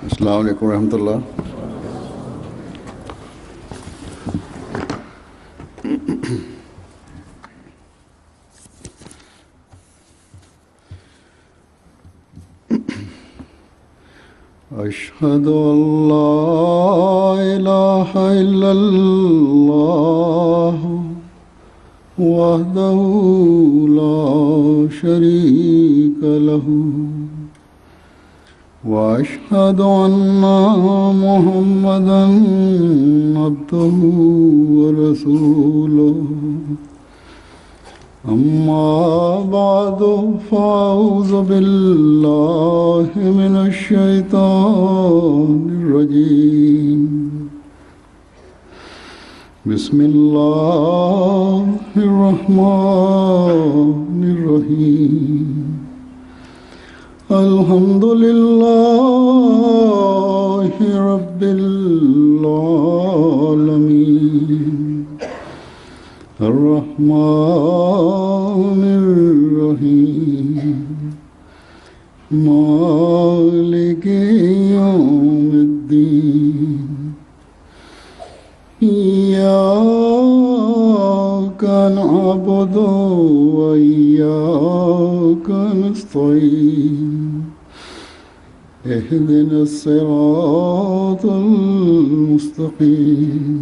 अस्सलाम वालेकुम रहमतुल्लाह। अशहदु अल्ला इलाहा इल्लल्लाह वहदहु ला शरीका लहू वअशहदु अन्ना मुहम्मदन अब्दुहु व रसूलुहु अम्मा बादु फ़अऊज़ु बिल्लाहि मिनश शैतानिर रजीम। बिस्मिल्लाहिर रहमानिर रहीम। अल्हम्दुलिल्लाहि रब्बिल आलमीन अर्रहमानिर रहीम मालिकि यौमिद्दीन इय्याका नअबुदु व इय्याका नस्तईन इहदिनस सिरातल मुस्तक़ीम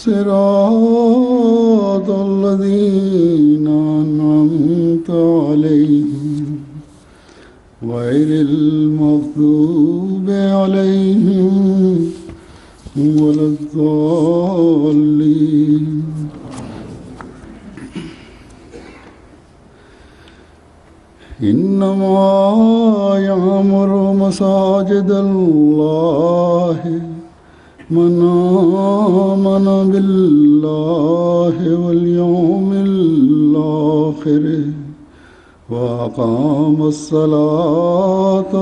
सिरातल लज़ीना अनअमता अलैहिम गैरिल मग़दूबि अलैहिम वलद्दाल्लीन। इन्नमा यअमुरु मसाजिदल्लाहि मन आमन बिल्लाहि वल यौमिल आखिर व अक़ामस सलात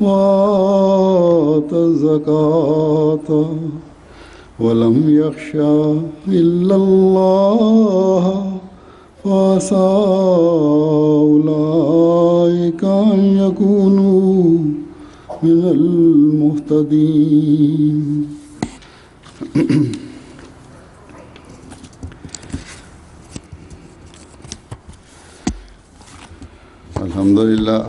व आतज़ ज़कात व लम यख़शा इल्लल्लाह फ़असा उलाइका अन यकूनू मिनल मुहतदीन। अल्हम्दुलिल्लाह,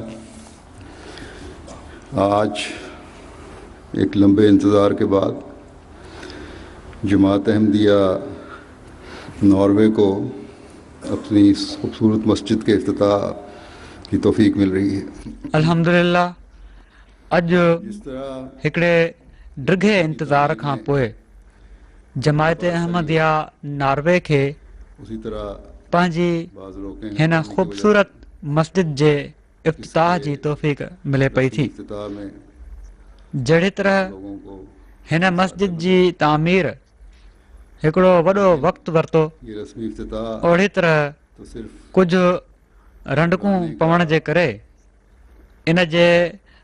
आज एक लंबे इंतज़ार के बाद जमात अहमदिया नॉर्वे को अपनी खूबसूरत मस्जिद के इफ्तिताह की तौफीक मिल रही है। अल्हम्दुलिल्लाह, अॼु हिकिड़े ड्रिघे इंतज़ार खां पोइ जमायत अहमदिया नॉर्वे खे पंहिंजी हिन ख़ूबसूरत मस्जिद जे इफ्तिताह जी तौफ़ीक़ मिले पई थी। जहिड़ी तरह हिन मस्जिद जी तामीर हिकिड़ो वॾो वक़्तु वरितो, ओड़ी तरह कुझु रंडकूं पवण जे करे इन जे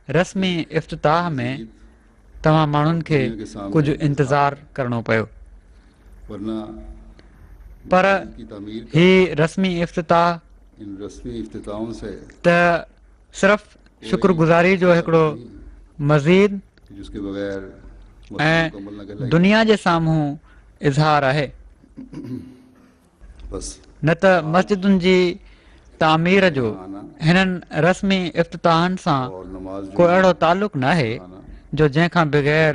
रस्मी इफ्तिताह में तव्हां माण्हुनि खे कुझु इंतज़ारु करिणो पियो, पर ही रस्मी इफ्तिताह त सिर्फ़ शुक्रगुज़ारी जो हिकिड़ो मज़ीद ऐं दुनिया जे साम्हूं इज़हार आहे, न त मस्जिदुनि जी तामीर जो हिननि रस्मी इफ्तिताहनि सां को अहिड़ो ताल्लुक़ न आहे जो जंहिंखां बग़ैर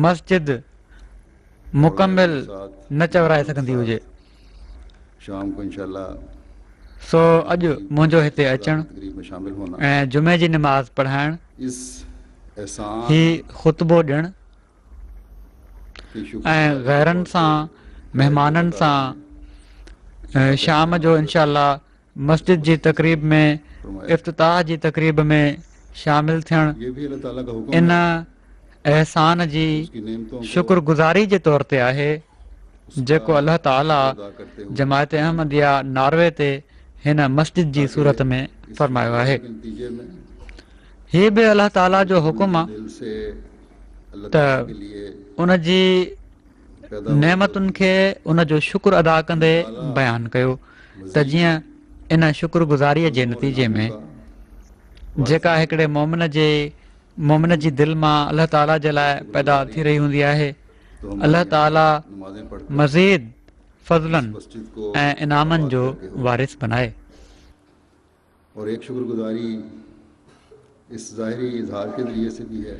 मस्जिद मुकमिल न चवराए सघंदी हुजे। सो अॼु मुंहिंजो हिते अचणु ऐं जुमे जी नमाज़ पढ़ाइणु, ही ख़ुतबो ॾियणु ऐं गैरनि सां महिमाननि सां शाम जो इंशाअल्लाह मस्जिद जी तक़रीब में इफ्तिताह जी तक़रीब में शामिल थियणु इन एहसान जी शुक्रगुज़ारी जे तौर ते आहे जेको अल्लाह ताला जमायत अहमदिया नॉर्वे ते हिन मस्जिद जी सूरत में फरमायो आहे। हीअ बि अल्लाह ताला जो हुकुम आहे त उन जी नेमतुनि खे उन जो शुक्र अदा कंदे बयानु कयो त जीअं इन शुक्रगुज़ारीअ जे नतीजे में जेका हिकिड़े मोमिन जी दिलि मां अलाह ताला जे लाइ पैदा थी रही हूंदी आहे, तो हम अलाह ताला नमाज़ें पढ़कर मज़ीद फज़लनि मस्जिद को ऐं इनामनि जो आबाद करके हो। वारिस बनाए। और एक शुक्रगुजारी इस ज़ाहिरी इजहार के ज़रिए से भी है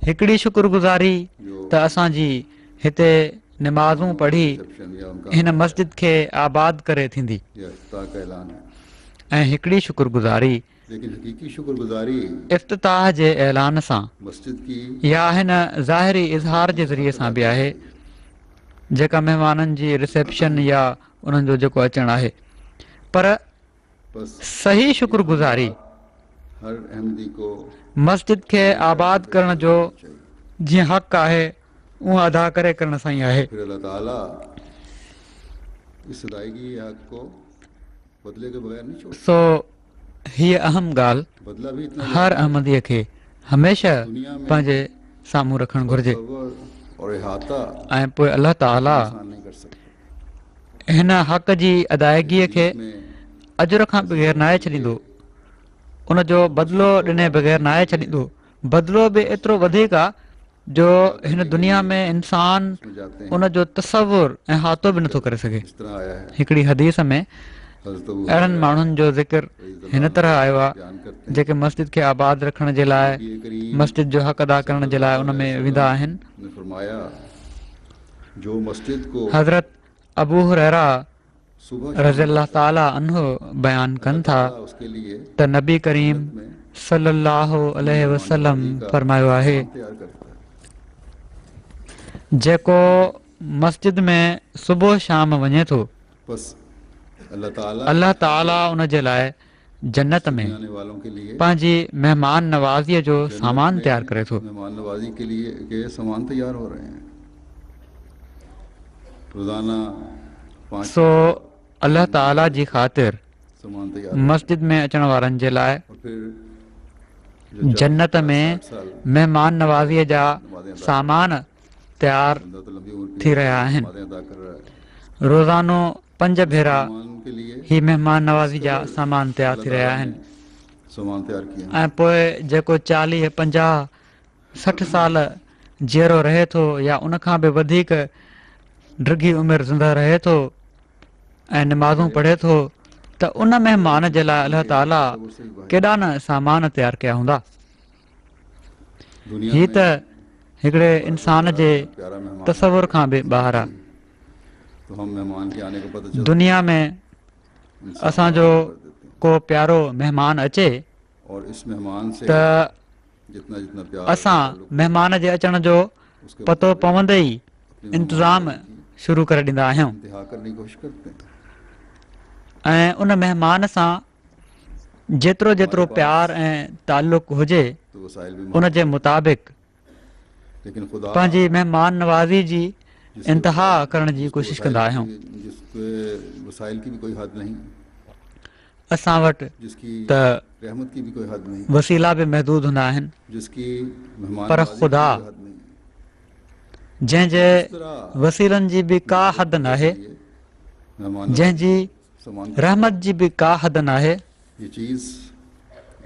हिकिड़ी शुक्रगुज़ारी त असांजी हिते निमाज़ूं पढ़ी रिसेप्शन या उनका हिन मस्जिद खे आबाद करे थींदी, या इफ्ताह का ऐलान है। ऐं हिकिड़ी शुक्रगुज़ारी लेकिन हकीकी शुक्रगुजारी इफ़्तिताह जे ऐलान सां मस्जिद की या हिन ज़ाहिरी इज़हार जे ज़रिए सां बि आहे, जेका महिमाननि जी रिसेप्शन या उन्हनि जो जेको अचणु आहे। पर बस सही शुक्रगुज़ारी हर अहमदी को मस्जिद खे आबाद करण जो जीअं हक़ आहे उहो अदा करे करण सां ई आहे। फिर अल्लाह ताला इस अदायगी हक़ को बदले के बगैर नहीं छोड़। सो हीअ अहम ॻाल्हि बदला भी इतना हर अहमदीअ खे हमेशह पंहिंजे साम्हूं रखणु घुरिजे, तसव्वुर और इहाता ऐं पोइ अलाह ताला इंसान नहीं कर सकता। हिन हक़ जी अदायगीअ खे में अजुर खां बग़ैर नाहे छॾींदो, उनजो बदिलो ॾिने बग़ैर नाहे छॾींदो। बदिलो बि एतिरो वधीक आहे जो हिन दुनिया में इंसान में जाते हैं उनजो तसवुर ऐं हातो बि नथो करे सघे। इस तरह आया है हिकिड़ी हदीस में हज़रत अबू अहिड़नि माण्हुनि जो ज़िक्र हिन तरह आयो आहे बयान करते हैं जेके मस्जिद खे आबाद रखण जे लाइ, नबी करीम मस्जिद जो हक़ अदा करण जे लाइ उन में वेंदा आहिनि। ने फरमाया जो मस्जिद को हज़रत अबू हुरैरा सुबह रज़ी अल्लाह ताला अन्हु बयानु कनि था शाम उसके लिए त नबी करीम सल्लल्लाहु अलैहि वसल्लम फरमायो आहे, तैयार करता है। जेको मस्जिद में सुबुह शाम वञे थो, बस अल्लाह ताला अल्लाह ताला उन जे लाइ जन्नत में आने वालों के लिए पंहिंजी महिमान नवाज़ीअ जो सामान तयारु करे थो। मेहमान नवाजी के लिए के सामान तैयार हो रहे हैं। रोजाना 5 सो अल्लाह ताला जी ख़ातिर सामान तैयार मस्जिद में अचण वारनि जे लाइ और फिर जो जन्नत में 60 साल महिमान नवाज़ीअ जा सामान तयारु बंदा तो लंबी उम्र की थी रहिया आहिनि। नमाज़ें अदा कर रहा है। रोज़ानो 5 भेरा सामान के लिए ही महिमान नवाज़ी जा सामान तयारु थी रहिया आहिनि। सामान तैयार किया ऐं पोइ जेको 40, 50, 60 साल जीअरो रहे थो या उनखां बि वधीक डिघी उमिरि ज़िंदा रहे थो ऐं निमाज़ूं पढ़े थो, त उन महिमान जे लाइ अलाह ताला केॾा न सामान तयारु कया हूंदा। दुनिया हीअ में त हिकिड़े इंसान जे प्यारा मेहमान तसवुर खां बि ॿाहिरि आहे। तो हम मेहमान के आने को पता चलता दुनिया में इंसान असांजो कर देते हैं। को प्यारो महिमान अचे और इस मेहमान से त जितना जितना प्यार असां महिमान जे अचण जो उसके पतो पवंदे ई इंतज़ाम शुरू करे ॾींदा आहियूं इंतहा करने की कोशिश करते हैं। ऐं उन महिमान सां जेतिरो जेतिरो प्यार ऐं ताल्लुक़ हुजे तो वसाइल भी उन जे मुताबिक़ लेकिन खुदा पंहिंजी महिमान नवाज़ी जी इंतिहा करण जी कोशिशि कंदा आहियूं। जिसके वसाइल की भी कोई हद नहीं, असां वटि जिसकी त रहमत की भी कोई हद नहीं, वसीला बि महदूद हूंदा आहिनि, जिसकी मेहमान पर नवाज़ी की खुदा कोई हद नहीं। जंहिंजे इस तरह वसीलनि जी बि का हद नाहे, मेहमान जंहिंजी सामान रहमत जी बि का हद नाहे, ये चीज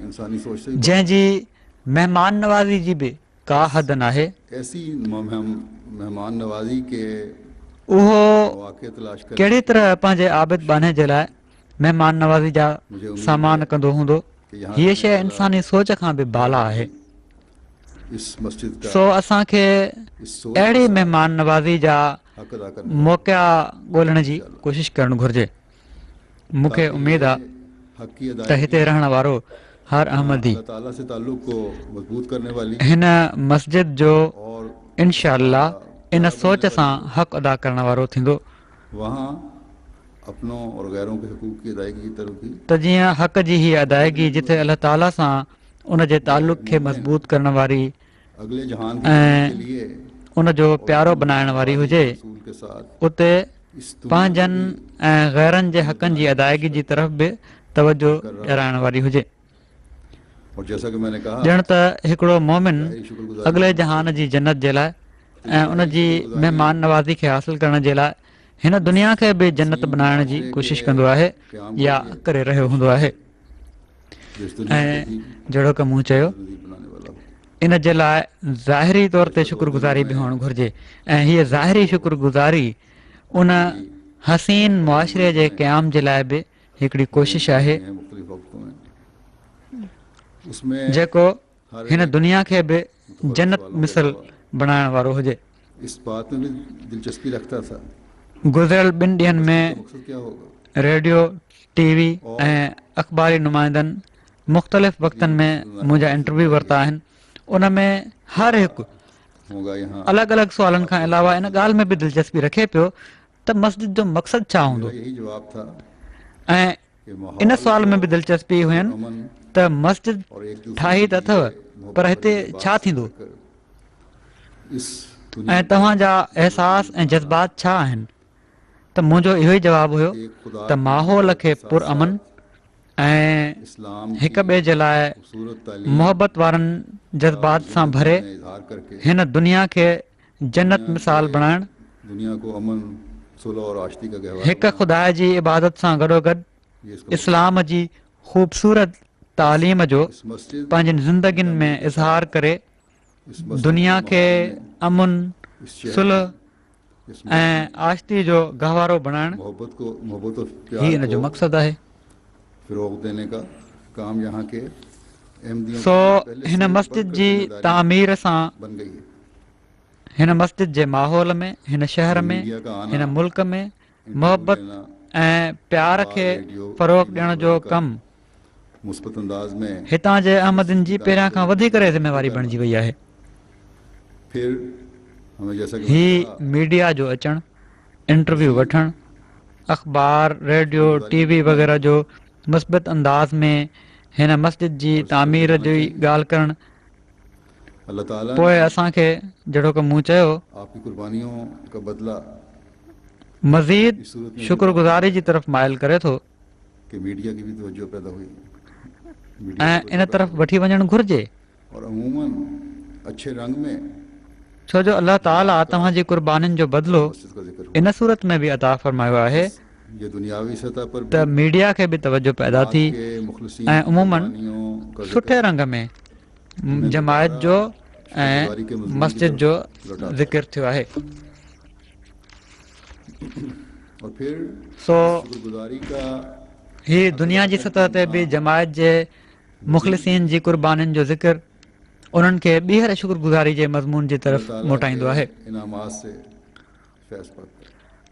इंसानी सोच से जंहिंजी महिमान नवाज़ी जी बि का हद नाहे, ऐसी मेहमान नवाजी के उहो वाक़े तलाश कर कहिड़ी तरह पंहिंजे आबिद बाने जे लाइ महिमान नवाज़ी जा सामान कंदो हूंदो। हीअ शइ इंसानी सोच खां बि बाला आहे। इस मस्जिद का सो असांखे इस सोच अहिड़ी महिमान नवाज़ी जा हक़ अदा करने मौक़ा ॻोल्हण जी कोशिशि करणु घुरिजे। मूंखे उमेदु आहे हक़ की त अदायगी हिते रहण वारो हर अहमदी अल्लाह ताला से ताल्लुक़ को मजबूत करने वाली हिन मस्जिद जो और इंशाअल्लाह इन सोच सां हक़ अदा करण वारो थींदो वहाँ अपनों और गैरों के हकूक़ की अदायगी की तरफ भी त जीअं हक़ जी हीअ अदायगी जिथे अलाह ताला सां उन जे ताल्लुक़ खे मज़बूत करण वारी अगले जहान की ऐं तरक्की के लिए उन जो प्यारो बनाइण वारी हुजे, रसूल के साथ उते इस दुनिया पंहिंजनि ऐं गैरनि जे हक़नि जी अदायगी जी तरफ़ बि तवजो ॾियाराइण वारी हुजे। और जैसा कि मैंने कहा ॼण त हिकिड़ो मोमिन शुक्रगुज़ारी अॻिले जहान जी जन्नत जे लाइ ऐं उन जी महिमान नवाज़ी खे हासिल करण जे लाइ हिन दुनिया खे बि जन्नत बनाइण जी कोशिशि कंदो आहे या करे रहियो हूंदो आहे। जो इस दुनिया ऐं को भी जहिड़ो की मूं चयो नज़ीर बनाने वाला हो। इन जे लाइ ज़ाहिरी तौर ते शुक्रगुज़ारी बि हुअणु घुरिजे ऐं हीअ ज़ाहिरी शुक्रगुज़ारी उन हसीन मुआशिरे जे क़याम जे लाइ बि हिकिड़ी कोशिशि आहे हैं मुख़्तलिफ़ वक़्तों में, उसमें जेको हर हिन एक दुनिया खे बि मुतफ़र्रिक़ जन्नत सवालों का मिसल जवाब बणाइण वारो हुजे। इस बात में भी दिलचस्पी रखता था गुज़िरियल ॿिनि ॾींहंनि मस्जिद में का मकसद क्या होगा, रेडियो टीवी ऐं अख़बारी नुमाइंदनि मुख़्तलिफ़ वक़्तनि में मुंहिंजा इंटरव्यू वरिता आहिनि। उन में हर हिकु होगा यहाँ। अलॻि अलॻि सुवालनि खां अलावा इन ॻाल्हि में बि दिलचस्पी रखे पियो त मस्जिद जो मक़सदु छा हूंदो मेरा यही जवाब था ऐं कि इन माहौल सुवाल में को बि दिलचस्पी हुयनि अमन त मस्जिद और एक दूसरे ठाही के त अथव लिए मोहब्बत पर हिते भरे छा जज्बात से थींदो भरकर इस दुनिया ऐं को तव्हांजा अहसास ऐं जज़्बात छा आहिनि। त मुंहिंजो इहो ई जवाबु हुयो कि खुदा त की माहौल मोहब्बत खे के साथ पुरअमन ऐं इस्लाम हिक की ॿिए जे लाइ खूबसूरत तालीम मोहबत वारनि जज़्बात सां जिंदगी भरे में इज़हार करके हिन दुनिया खे जन्नत दुनिया मिसाल के बणाइण, दुनिया को अमन सुलह और आश्ती का गहवार हिक बनाना, खुदा जी इबादत सां गॾोगॾु ये इसका इस्लाम जी ख़ूबसूरत तालीम जो इस मस्जिद पंहिंजनि ज़िंदगियुनि में के इज़हार साथ करे इस मस्जिद दुनिया के खे माहौल में अमुन इस शहर सुलह में इस मुल्क ऐं में आश्ती जो गहवारो बणाइण मोहब्बत और ही प्यार इन जो को मक़सदु आहे। फ़रोग़ देने का काम यहाँ के अहमदियों सो की पहले हिन से मस्जिद बढ़कर जी जिम्मेदारी तामीर सां बन गई है। हिन मस्जिद जे माहौल में हिन शहर में मीडिया का आना, हिन मुल्क में इंटरव्यू मोहबत लेना, ऐं प्यार अखबार, खे रेडियो, फ़रोग़ टीवी ॾियण जो वगैरह का कमु मुस्बत अंदाज में हितां जे अहमदिन जी का पहिरियां खां वधीक जिक्र ज़िम्मेवारी करना। बणिजी वई आहे। फिर हमें जैसा कि ही मैंने कहा, मीडिया जो अचणु, इंटरव्यू मज़ीद वठणु, अख़बार रेडियो शुक्रगुज़ारी टीवी करना वग़ैरह जो मुस्बित अंदाज़ में हिन मस्जिद जी और इस पर तामीर ज़ोर देना जी चाहिए। ॻाल्हि करणु, अल्लाह ताला पोइ ने असांखे जहिड़ो की मूं चयो आपकी कुर्बानियों का बदला मज़ीद इस सूरत में शुक्रगुज़ारी जी तरफ़ माइल करे थो कि मीडिया की भी तवज्जो पैदा हुई, मीडिया ऐं की इन तवज्जो तरफ़ पैदा वठी वञणु घुरिजे हुई। और अमूमन अच्छे रंग में छो जो अल्लाह ताला तव्हांजी कुर्बानीनि जो बदिलो मस्जिद का जिक्र हुआ। इन सूरत में बि अता फरमायो आहे ये दुनियावी सतह पर त भी मीडिया खे बि तवजो पैदा जमात थी के मुखलिसीन ऐं की उमूमन कुर्बानियों का जिक्र सुठे रंग में उन्हें जमायत दोबारा जो ऐं शुक्रगुज़ारी के मज़मून की मस्जिद तरफ जो लौटाता है। ज़िक्र थियो आहे। और फिर सो शुक्रगुज़ारी का ही दुनिया जी सतह ते बि जमायत जे मुख़लिसीन जी कुर्बानीनि जो ज़िक्र उन्हनि खे ॿीहर शुक्रगुज़ारी जे मज़मून जी तरफ़ अल्लाह ताला मोटाईंदो आहे। के इनामात से फैज़ पाता है।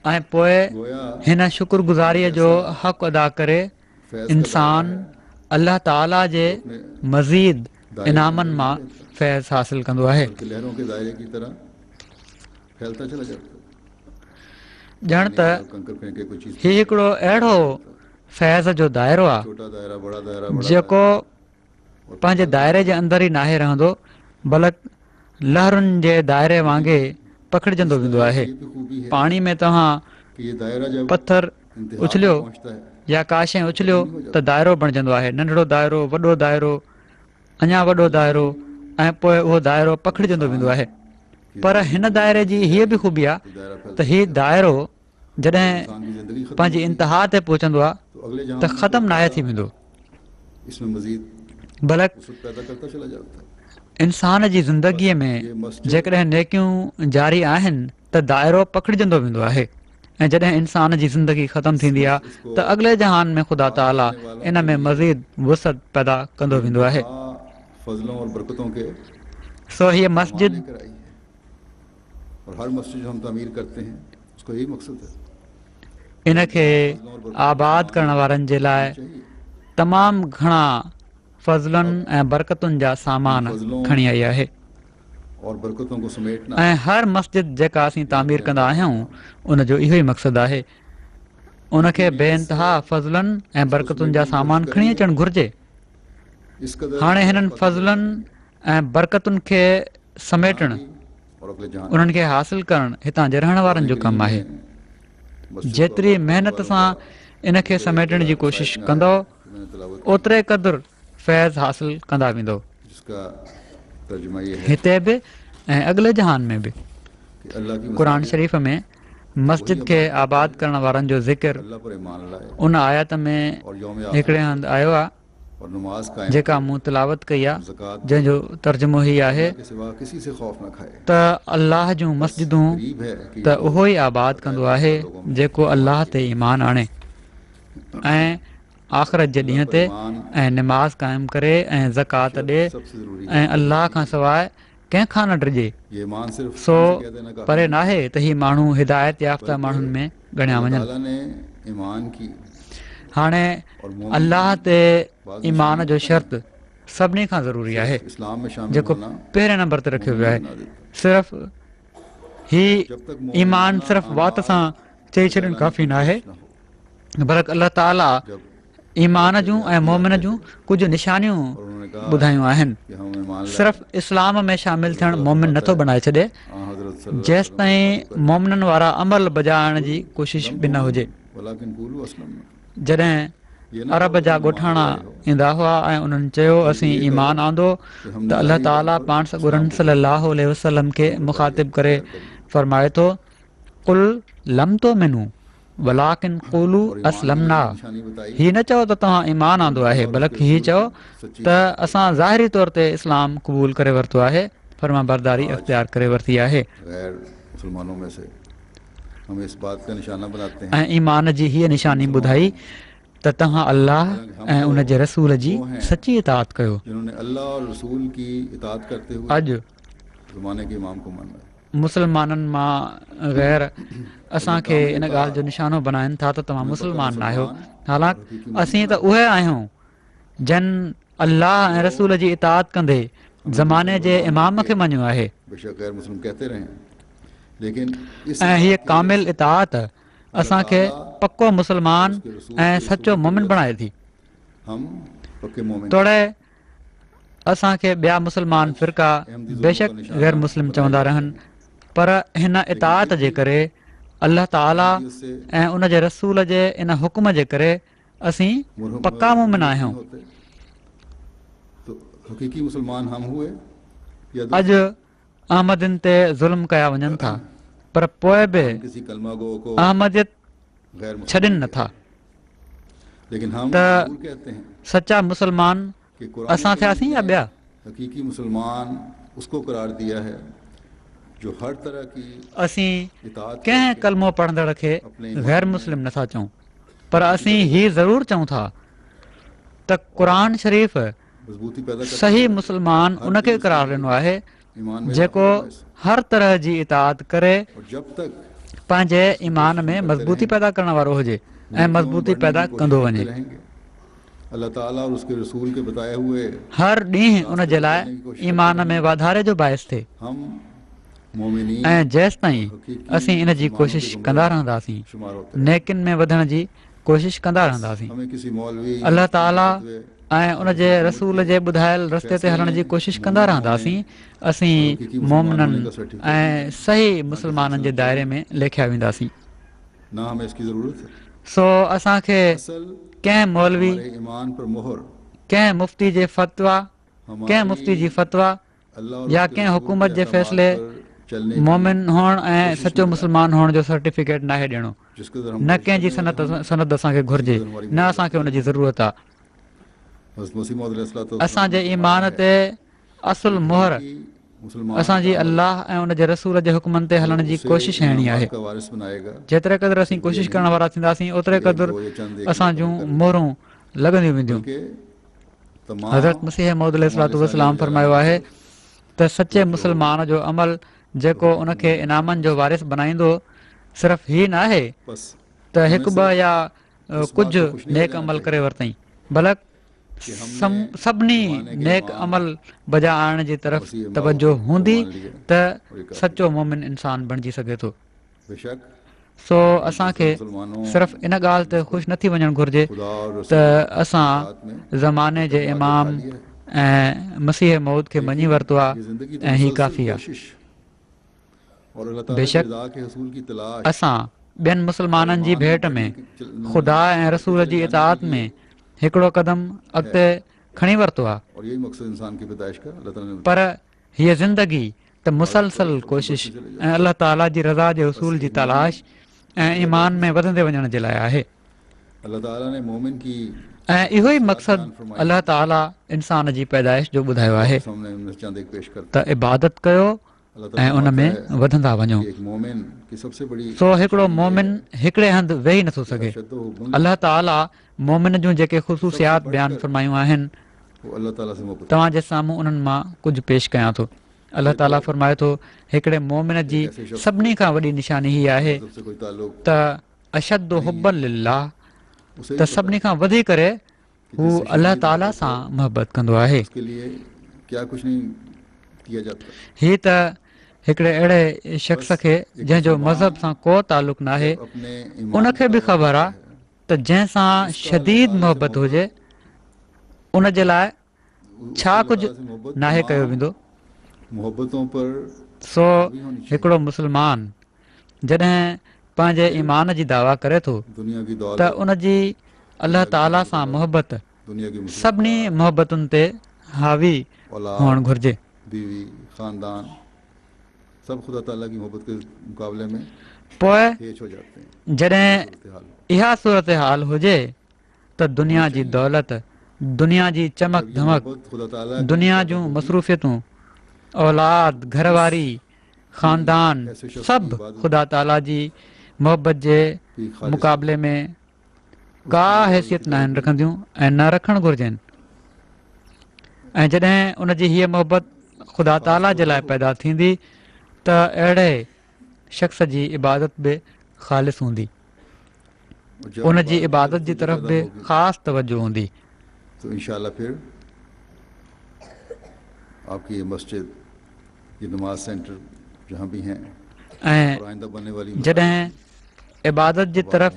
ऐं पोइ गोया हिन शुक्रगुज़ारीअ जो हक़ अदा करे फैज़ का इंसान दायरा है, अल्लाह ताला जे अपने मज़ीद दायरे के इनामनि अंदर मां नहीं रहता, फैज़ हासिल कंदो आहे। बल्कि लहरों के दायरे की तरह फैलता चला जाता है। ॼण त कंकर फेंके कोई चीज़ ही हिकिड़ो अहिड़ो फैज़ जो दाइरो आहे छोटा दायरा बड़ा दायरा बड़ा जेको दायरा। पंहिंजे दायरे जे अंदरि ई नाहे रहंदो बल्कि लहरुनि जे दायरे वांगुरु पखिड़िजंदो वेंदो आहे। ये भी खूबी है पाणी में तव्हां कि ये दायरा जब पथर इंतहा उछलियो पर पहुंचता है या का शइ उछलियो त दाइरो बणिजंदो आहे, नंढिड़ो दाइरो, वॾो दाइरो, अञा वॾो दाइरो, ऐं पोइ उहो दाइरो पखिड़िजंदो वेंदो आहे। पर हिन दायरे जी हीअ बि ख़ूबी आहे ये दायरा त फैलता हीउ दाइरो जॾहिं इंसान की जिंदगी खत्म पंहिंजी होती है, इंतिहा ते पहुचंदो आहे तो अगले जहां त ख़तमु नाहे थी वेंदो, इसमें मजीद बल्कि वसत पैदा करता चला जाता है। इंसान जी ज़िंदगीअ में जेकॾहिं नेकियूं जारी आहिनि त दाइरो पखिड़िजंदो वेंदो आहे ऐं जॾहिं इंसान जी ज़िंदगी ख़तमु थींदी आहे त अॻिले जहान में ख़ुदा ताला इन में मज़ीद वसत पैदा कंदो वेंदो आहे। फजलों और बरकतों के सो हीअ मस्जिद लेकर आई है और हर मस्जिद जो हम तामीर करते हैं उसका यही मकसद है। इन खे आबाद करण वारनि जे लाइ चाहिए तमामु घणा फज़लनि ऐं बरकतुनि जा सामान खणी आई आहे और बरकतों को समेटना ऐं हर मस्जिद जेका असीं तामीर कंदा आहियूं उनजो इहो ई मक़सदु आहे। उनखे बेइंतिहा फज़लनि ऐं बरकतुनि जा सामान खणी अचणु घुरिजे। इस कदर हाणे हिननि फज़लनि ऐं बरकतुनि खे समेटणु, और अगले जहां उन्हनि खे हासिल करणु हितां जे रहण वारनि जो कमु आहे। जेतिरी महिनत सां इन खे समेटण जी कोशिशि कंदो ओतिरे क़दुरु फैज़ हासिल कंदा वेंदो, जिसका तर्जुमा ये है हिते बि ऐं अॻिले जहान में बि। कि अल्लाह की क़ुर शरीफ़ में मस्जिद खे आबाद करण वारनि जो ज़िक्र अल्लाह पर ईमान लाए उन आयत में और यौम हिकिड़े हंधि आयो आहे और नमाज कायम जेका मूं तिलावत कई आहे, ज़कात जंहिंजो तर्जुमो ही आहे के सिवा किसी से खौफ न खाए। त अल्लाह जूं मस्जिदूं करीब है कि त उहो ई आबाद कंदो आहे जेको अल्लाह ते ईमान आणे ऐं आख़िरत जे ॾींहं ते ऐं निमाज़ क़ाइमु करे ऐं ज़कात ॾिए सबसे जरूरी ऐं अल्लाह खां सवाइ कंहिंखां न डिॼे। ये ईमान सिर्फ सो उनसे कह देना काफी परे नाहे त ही माण्हू हिदायत याफ़्ता माण्हुनि में ॻणिया अल्लाह वञनि। ताला ने ईमान की हाणे अल्लाह ते ईमान जो शर्त सभिनी खां ज़रूरी आहे, इस्लाम में शामिल जेको होना पहिरें नंबर ते रखियो वियो आहे। सिर्फ़ु ही ईमान सिर्फ़ु वात सां चई छॾणु काफ़ी न आहे, बल्कि अल्लाह ताला जब ईमान जूं ऐं मोमिन जूं कुझु निशानियूं उन्होंने कहा ॿुधायूं आहिनि। कि हम ईमान लाए सिर्फ़ु इस्लाम में शामिल थियणु मोमिन नथो बणाए छॾे हज़रत सल्लल्लाहु जेसि ताईं मोमिननि वारा अमल बजाइण जी कोशिशि बि न हुजे। वलाकिन कुलू अस्लम जॾहिं अरब जा ॻोठाणा ईंदा हुआ ऐं उन्हनि चयो असीं ईमान आंदो त अल्लाह ताला पाण सॻुरनि सल्लल्लाहु अलैहि वसल्लम खे मुखातिब करे फरमाए थो, कुल लम तो मिनू वलाकिन क़ूलू असलमना। हीअ न चओ त तव्हां ईमान आंदो आहे, बल्कि हीअ चओ त असां ज़ाहिरी तौर ते इस्लाम क़बूल करे वरितो आहे, फर्मा बरदारी इख़्तियार करे वरिती आहे। गैर मुसलमानों में से हम इस बात का निशाना बनाते हैं ऐं ईमान जी हीअ निशानी ॿुधाई त तव्हां अल्लाह ऐं उन जे रसूल जी सची इताअत कयो। जिन्होंने अल्लाह और रसूल की इताअत करते हुए अॼु ज़माने के इमाम को माना है। मुसलमाननि मां ग़ैर असांखे इन ॻाल्हि जो निशानो बनाइनि था त तव्हां मुस्लमान न आहियो, हालांकि असीं त उहे आहियूं जिन अल्लाह ऐं रसूल जी इताअत कंदे ज़माने जे इमाम खे मञियो आहे। बेशक गैर मुस्लिम कहते रहे, लेकिन इस ऐं हीअ कामिल इताअत असांखे पको मुस्लमान ऐं सचो मोमिन बणाए थी। हम पक्के मोमिन तोड़े असांखे ॿिया मुस्लमान फ़िरका बेशक गैर मुस्लिम चवंदा रहनि, पर हिन इताअत जे करे अल्लाह ताला ऐं उन जे रसूल जे इन हुकुम जे करे असीं पक्का मोमिन आहियूं। तो हकीकी मुसलमान हम हुए या अॼु अहमदिन ते ज़ुल्म कया वञनि था, पर पोइ बि किसी कलमा गो को अहमदियत गैर मुस्लिम छॾनि नथा। लेकिन हम त जरूर कहते हैं सचा मुसलमान कि कुरान असां थियासीं या ॿिया? हकीकी मुसलमान उसको करार दिया है जो हर तरह की असीं इताअत कंहिं कलमो पढ़ंदड़ खे गैर मुस्लिम नथा चऊं, पर असीं हीअ ज़रूर चऊं था त क़ुरान शरीफ़ मजबूती पैदा कर सही मुसलमान उनखे करार ॾिनो आहे ईमान में जेको हर तरह जी इताअत करे और जब तक पंहिंजे ईमान में मज़बूती पैदा करण वारो हुजे ऐं मज़बूती पैदा कंदो वञे। रहेंगे अल्लाह ताला और उसके रसूल के बताए हुए हर ॾींहुं उन जे लाइ ईमान में वाधारे जो बाहिस थिए हम मोमिनीन ऐं जेसि ताईं असीं इन जी कोशिशि कंदा रहंदासीं, शुमार होते नेकिन में वधण जी कोशिशि कंदा रहंदासीं, हमें किसी मौलवी अल्लाह ताला ऐं उन जे रसूल जे ॿुधायल रस्ते ते हलण जी कोशिशि कंदा रहंदासीं, असीं मोमिननि ऐं सही मुस्लमाननि जे दायरे में लेखिया वेंदासीं। ना हमें इसकी जरूरत है। सो असांखे असल कंहिं मौलवी, हमारे ईमान पर मोहर कंहिं मुफ़्ती जे फतवा, कंहिं मुफ़्ती जी फतवा अल्लाह और या उसके कंहिं रसूल हुकूमत के जे अहकामात फ़ैसिले पर चलने की मोमिन हुअण ऐं सचो मुस्लमान हुअण जो सर्टिफिकेट नाहे ॾियणो। जिसके अंदर हम न कंहिंजी सनद असांखे घुरिजे, न असांखे हुन जी ज़रूरत आहे। हज़रत मसीह मौद अलैहिस्सलातु असांजे ईमान ते असुल मोहर मुसलमान असांजी अल्लाह ऐं उन जे रसूल जे हुकुमनि ते हलण जी कोशिशि अहिड़ी आहे। का वारिस बनाएगा जेतिरे क़दुरु असीं कोशिशि करण वारा थींदासीं ओतिरे क़दुरु असां जूं मोहरूं लॻंदियूं वेंदियूं। बल्कि तमाम हज़रत मसीह मौद अलैहिस्सलातु वस्सलाम फरमायो आहे त सचे मुस्लमान जो अमल जेको उनखे इनामनि जो वारिस बनाईंदो सिर्फ़ु हीअ न आहे बस त हिकु ॿ या कुझु नेक अमल करे वरितई, बल्कि सभिनी नेक अमल बजा आणण जी तरफ़ तवजो हूंदी त सचो मोमिन इंसान बणिजी सघे थो। बेशक सो असांखे सिर्फ़ु इन ॻाल्हि ते ख़ुशि न थी वञणु घुरिजे खुदा और त असां ज़माने जे इमाम ऐं मसीह मौद खे मञी वरितो आहे जिंदगी ऐं हीअ काफ़ी आहे। कोशिश और अल्लाह ताला बेशक की रज़ा के हसूल की तलाश असां ॿियनि मुस्लमाननि जी भेट में ख़ुदा ऐं रसूल जी इताअत में हिकिड़ो क़दम अॻिते खणी वरितो आहे, और यही मकसद इंसान की पैदाइश का अल्लाह ताला ने पर हीअ ज़िंदगी त मुसलसल कोशिशि ऐं अल्लाह ताला जी रज़ा जे उसूल जी तलाश ऐं ईमान में वधंदे वञण जे लाइ आहे। अल्लाह ताला ने मोमिन की ऐं इहो ई मक़सदु अलाह ताला इंसान जी पैदाइश जो ॿुधायो आहे सामने चंद एक पेश करता त इबादत कयो अल्लाह ऐं ताला उन में फरमाता है वधंदा वञो। कि एक मोमिन की सबसे बड़ी सो हिकिड़ो मोमिन हिकिड़े हंधि वेही नथो सघे। अलाह ताला मोमिन जूं जेके ख़ुसूसियात बयानु फरमायूं आहिनि वो अल्लाह ताला से मोहब्बत तव्हांजे साम्हूं उन्हनि मां कुझु पेश कयां थो। अलाह ताला फरमाए थो हिकिड़े मोमिन जी सभिनी खां वॾी निशानी हीअ आहे से कोई ताल्लुक त अशद हुब्बन लिल्लाह, उसे त सभिनी खां वधी करे हू अलाह ताला सां मुहबत कंदो आहे। उसके लिए क्या कुछ नहीं किया जाता। हीअ त हिकिड़े अहिड़े शख़्स खे जंहिंजो मज़हब सां को तालुक़ न आहे अपने उनखे बि ख़बर आहे त जंहिंसां शदीद मुहबत हुजे उन जे लाइ छा कुझु नाहे कयो वेंदो। मोहब्बतों पर सो हिकिड़ो मुस्लमान जॾहिं पंहिंजे ईमान जी दावा करे थो दुनिया की दौलत, त उन जी अलाह ताला सां मुहबत दुनिया की मुसीबत, सभिनी मुहबतुनि ते हावी औलाद, हुअणु घुरिजे। बीवी, खानदान सब खुदा ताला की मोहब्बत के मुकाबले में पोइ हेच हो जाते हैं। जॾहिं सूरत-ए-हाल। इहा सूरत हाल हुजे त दुनिया जी दौलत, दुनिया जी चमक जब ये धमक, मोहब्बत खुदा ताला की दुनिया मोहब्बत जूं होगी, मसरूफ़ियतूं, औलाद, घरवारी, ख़ानदान ऐसे शख्स की सभु इबादत ख़ुदा ताला जी मोहबत जे की खालिस मुक़ाबले में का हैसियत न आहिनि रखंदियूं ऐं न रखणु घुरिजनि। ऐं जॾहिं उन जी हीअ मोहबत ख़ुदा ताला जे लाइ पैदा थींदी त अहिड़े शख़्स जी इबादत बि ख़ालिस हूंदी, और जब उन जी इबादत इबादत जी तरफ़ पैदा बि होगी, ख़ासि तवजो हूंदी। तो इंशाअल्लाह फिर आपकी ये मस्जिद, ये नमाज सेंटर जहाँ भी हैं ऐं और आइंदा बनने वाली जॾहिं इबादत जी तरफ़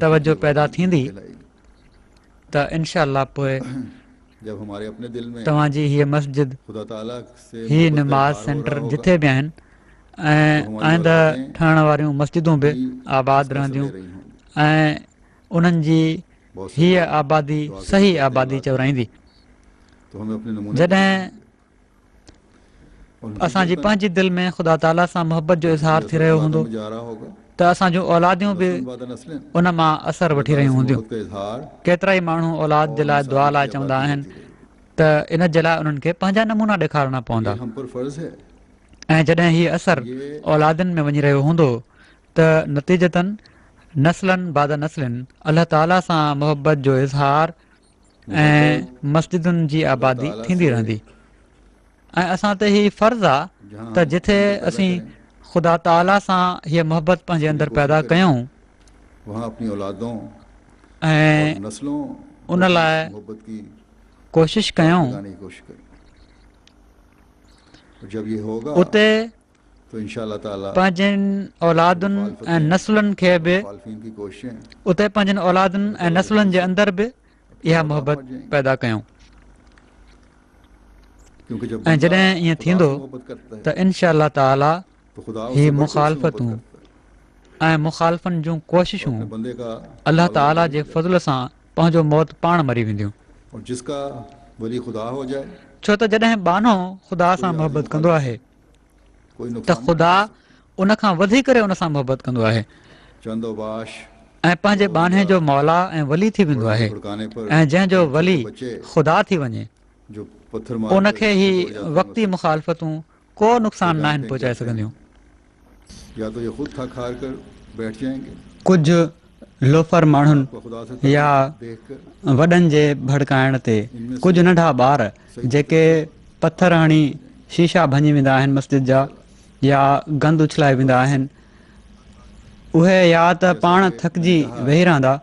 तवजो पैदा थींदी त इनशाअल्लाह पोइ जब हमारे अपने दिल में तव्हांजी हीअ मस्जिद, खुदा ताला से हीअ मोहब्बत का नमाज इज़हार हो सेंटर रहा होगा, जिथे बि आहिनि ऐं आईंदा ठहण वारियूं मस्जिदूं बि आबाद रहंदियूं ले रही होंगी। ऐं उन्हनि जी हीअ आबादी सही आबादी चवराईंदी। तो हमें अपने नमूने जॾहिं और उनकी असांजी ज़रूरत पंहिंजी दिलि में ख़ुदा ताला सां मुहबत जो इज़हार थी रहियो हूंदो में जा रहा होगा, त असांजूं औलादियूं बि नस्लन बाद नस्लन उन मां असरु वठी रहियूं हूंदियूं। मोहब्बत का इज़हार केतिरा ई माण्हू औलाद जे लाइ दुआ लाइ चवंदा आहिनि त इन जे लाइ उन्हनि खे पंहिंजा नमूना ॾेखारणा पवंदा। ये हम पर फर्ज़ है। ऐं जॾहिं हीअ असरु औलादनि में वञी रहियो हूंदो त नतीजतन नस्लनि बाद नस्लनि अलाह ताला सां मुहबत जो इज़हार ऐं मस्जिदुनि जी आबादी थींदी रहंदी। ऐं असां ते हीअ फ़र्ज़ु आहे त जिथे असीं ख़ुदा ताला सां हीअ मुहबत पंहिंजे अंदरि पैदा कयूं वहाँ अपनी औलादों ऐं और नस्लों उन लाइ मोहब्बत की कोशिशि कयूं लगाने की कोशिश करें। और जब ये होगा उते तो इंशाअल्लाह ताला पंहिंजनि औलादुनि ऐं नस्लनि खे बि मुखालिफिन की कोशिशें उते पंहिंजनि औलादुनि ऐं नस्लनि जे अंदरि बि इहा मुहबत पैदा कयूं। क्योंकि जब ऐं बंदा जॾहिं ईअं खुदा से थींदो मोहब्बत करता है त इनशा ताला तो खुदा ही उससे बढ़कर उससे मुखालफ़तूं मोहब्बत करता है। ऐं मुखालफ़नि जूं कोशिशूं अपने बंदे का अलाह मौला ताला बन जे जाए। फज़ल सां पंहिंजो मौत पाण मरी वेंदियूं। और जिसका वली खुदा हो जाए छो त जॾहिं बानो ख़ुदा सां मुहबत कंदो आहे कोई त नुक़सान ख़ुदा उन खां वधी करे उन सां मुहबत कंदो आहे चंद बाश ऐं पंहिंजे बाने जो मौला ऐं वली थी वेंदो आहे। भड़काने पर ऐं जंहिंजो वली बच्चे ख़ुदा थी वञे जो पत्थर मार उनखे ई वक़्ती मुखालफ़तूं को नुक़सान न आहिनि पहुचाए सघंदियूं। या तो ये खुद थक हार कर बैठ जाएंगे कुझु लोफर माण्हुनि तो खुदा से या देखकर वॾनि जे भड़काइण ते कुझु नंढा ॿार जेके पथर हणी शीशा भञी वेंदा आहिनि मस्जिद जा या गंद उछलाए वेंदा आहिनि उहे या त पाण थकिजी वेही रहंदा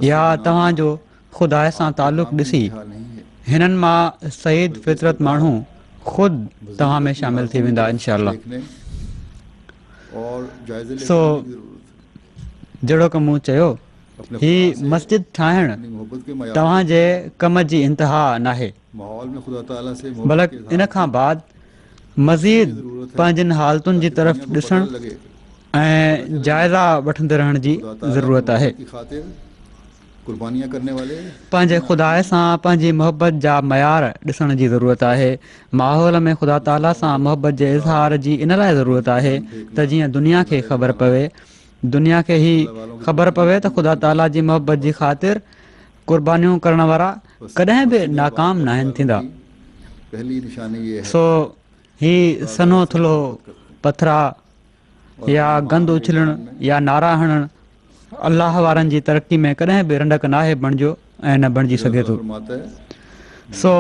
या तव्हांजो ख़ुदा सां तालुक़ु ॾिसी हाल नहीं है। हिननि मां सईद फितरत माण्हू ख़ुदि तव्हां में शामिल थी वेंदा इनशाअल्लाह। देखने और जायज़े लेने सो की जरूरत है। जहिड़ो की मूं चयो ही मस्जिद ठाहिणु अपनी मोहब्बत के मयार तव्हांजे कम जी इंतिहा नाहे माहौल में खुदा ताला से मोहब्बत के बल्कि इन खां बाद मज़ीद पंहिंजनि हालतुनि जी तरफ़ दुनिया को ॾिसणु पता लगे ऐं जाइज़ा वठंदे रहण जी खुदा ताला ज़रूरत आहे। की खातिर कुर्बानियां करने वाले पंहिंजे ख़ुदा सां पंहिंजी मोहबत जा मयार ॾिसण जी ज़रूरत आहे। माहौल में ख़ुदा ताला सां मोहबत जे इज़हार जी इन लाइ ज़रूरत आहे त जीअं दुनिया खे ख़बर पवे दुनिया खे ई ख़बर पवे त ख़ुदा ताला जी मोहबत जी ख़ातिर क़ुर्बानियूं करण वारा कॾहिं बि नाकाम न आहिनि थींदा। पहली निशानी ये है सो ही सनो थुलो पथरा या गंद उछलणु या नारा हणणु अलाह वारनि जी तरक़ी में कॾहिं बि रंडक नाहे बणिजो ऐं न बणिजी सघे थो। फरमाता है सो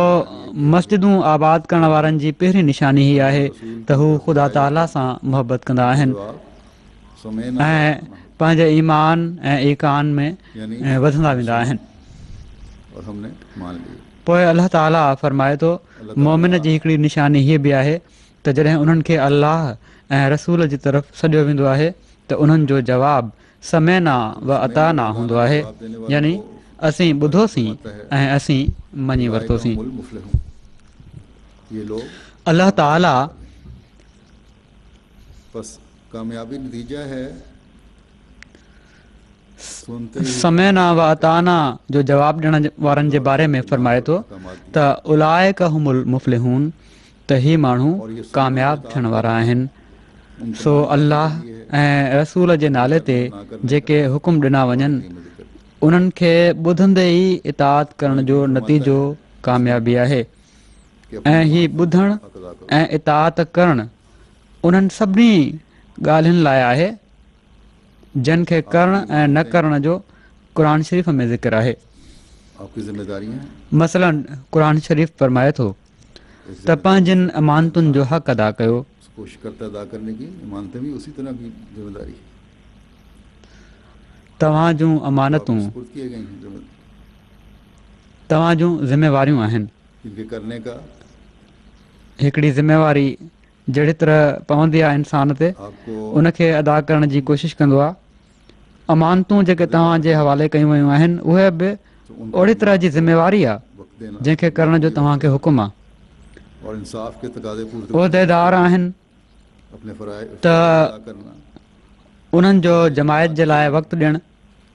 मस्जिदूं आबाद करण वारनि जी पहिरीं निशानी हीअ आहे त हू ख़ुदा ताला सां मुहबत कंदा आहिनि समय ऐं पंहिंजे ईमान ऐं ईकान में वधंदा वेंदा आहिनि। और हमने मान लिया। पोइ अलाह ताला फरमाए थो मोमिन जी हिकिड़ी निशानी हीअ बि आहे त जॾहिं उन्हनि खे अलाह ऐं रसूल जी तरफ़ सॾियो वेंदो आहे त उन्हनि जो जवाबु समेना व अताना हूंदो आहे, यानी असीं ॿुधोसीं ऐं असीं मञी वरितोसीं। ये लोग अलाह ताला बस कामयाबी नतीजा है सुनते समेना व अताना जो जवाबु ॾियण वारनि जे बारे में फरमाए थो त उलाइक हुमुल मुफ़्लिहून, त ही माण्हू कामयाब थियण वारा आहिनि। सो अल्लाह ऐं रसूल जे नाले ते जेके हुकुम ॾिना वञनि उन्हनि खे ॿुधंदे ई इताअत करण जो नतीजो कामयाबी आहे। ऐं ही ॿुधणु ऐं इताअत करणु उन्हनि सभिनी ॻाल्हियुनि लाइ आहे जिन खे करण ऐं न करण जो क़ुर शरीफ़ में ज़िक्र आहे। आपकी जिम्मेदारी है मसलन क़ुर शरीफ़ फरमाए थो त पंहिंजनि अमानतुनि जो हक़ अदा कयो। कोशिश करता है अदा करने की, मानते भी उसी तरह की जिम्मेदारी है। तव्हां जूं अमानतूं सुपुर्द किए गए हैं तव्हां जूं ज़िम्मेवारियूं आहिनि। इनके करने का हिकिड़ी ज़िम्मेवारी जहिड़ी तरह पवंदी आहे इंसान ते आपको उनखे अदा करण जी कोशिशि कंदो आहे। अमानतूं जेके तव्हांजे हवाले कयूं वयूं आहिनि उहे बि ओड़ी तरह जी ज़िम्मेवारी आहे वक्त देना जंहिंखे करण जो तव्हांखे हुकुम आहे। और इंसाफ के तकाज़े पूरे उहिदेदार आहिनि अपने फराइज़ त अदा करना, उन्हनि जो जमायत जे लाइ वक़्तु ॾियणु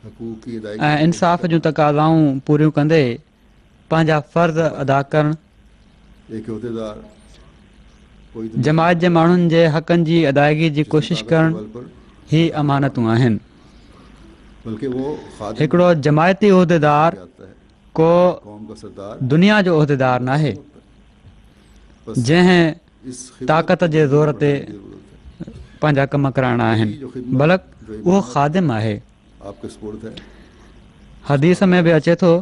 हक़ूक़ की अदायगी ऐं इंसाफ़ जूं तक़ाज़ाऊं पूरियूं कंदे पंहिंजा फ़र्ज़ अदा करणु, एक उहदेदार कोई जमायत जे माण्हुनि जे हक़नि जी अदायगी जी कोशिशि करणु बल पर ही अमानतूं आहिनि। बल्कि वो खादिम हिकिड़ो जमायती उहिदेदार आता है, को कौम का सरदार दुनिया जो उहिदेदार नाहे बस जंहिं इस खिदमत ताक़त जे ज़ोर ते की जरूरत है। पंहिंजा कम कराइणा आहिनि, बल्कि उहो ख़ादिम आहे। आपके सुपुर्द है हदीस में बि अचे थो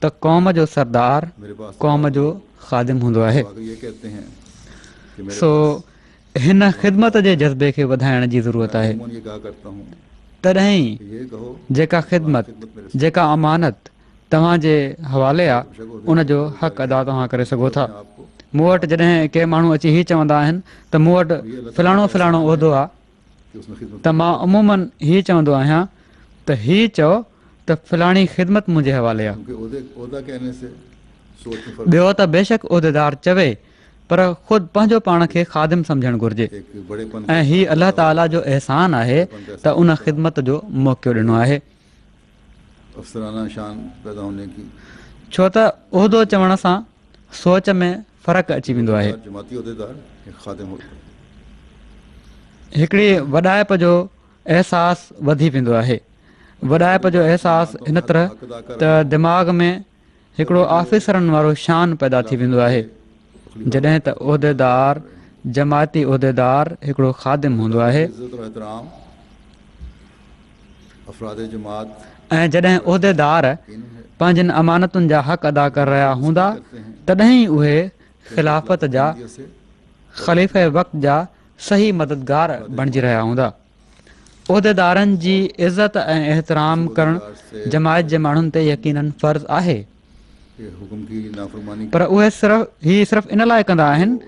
त क़ौम जो सरदार मेरे पास क़ौम जो ख़ादिम हूंदो आहे। अगर ये कहते हैं कि मेरे सो हिन ख़िदमत जे जज़्बे खे वधाइण जी ज़रूरत आहे। अमूमन ये कहा करता हूँ तॾहिं कि ये कहो जेका ख़िदमत जेका अमानत तव्हांजे हवाले आहे उनजो हक़ अदा तव्हां करे सघो था। आपको मूं वटि जॾहिं के माण्हू अची हीअ चवंदा आहिनि त मूं वटि फलाणो फलाणो उहिदो आहे कि उसमें खिदमत त मां अमूमन हीअ चवंदो आहियां त हीअ चओ त फलाणी ख़िदमत मुंहिंजे हवाले आहे। उनके ओहदा कहने से सोच में फर्क ॿियो त बेशक उहिदेदार चवे पर ख़ुदि पंहिंजो पाण खे ख़ादिम सम्झणु घुरिजे। एक बड़ेपन ऐं हीअ अलाह ताला जो अहसान आहे त उन ख़िदमत जो मौक़ो ॾिनो आहे। अफसराना शान पैदा होने की छो त उहिदो चवण सां सोच में फ़र्क़ु अची वेंदो आहे। जमाती उहदेदार एक खादिम होता है। हिकिड़ी वॾाइप जो अहसासु वधी वेंदो आहे। वॾाइप जो अहसासु हिन तरह त दिमाग़ में हिकिड़ो ऑफिसरनि वारो शान पैदा थी वेंदो आहे जॾहिं त उहिदेदार जमायती उहिदेदार हिकिड़ो ख़ादिम हूंदो आहे। इज्जत और एहतराम अफराद जमात ऐं जॾहिं उहिदेदार पंहिंजनि अमानतुनि जा हक़ अदा करे रहिया हूंदा तॾहिं उहे ख़िलाफ़त जा से ख़लीफ़े वक़्त जा सही मददगार बणिजी रहिया हूंदा। उहिदेदारनि जी इज़त ऐं एहतराम करणु जमायत जे माण्हुनि ते यकीनन फ़र्ज़ु आहे, कि हुक्म की नाफरमानी पर उहे सिर्फ़ु इन लाइ कंदा आहिनि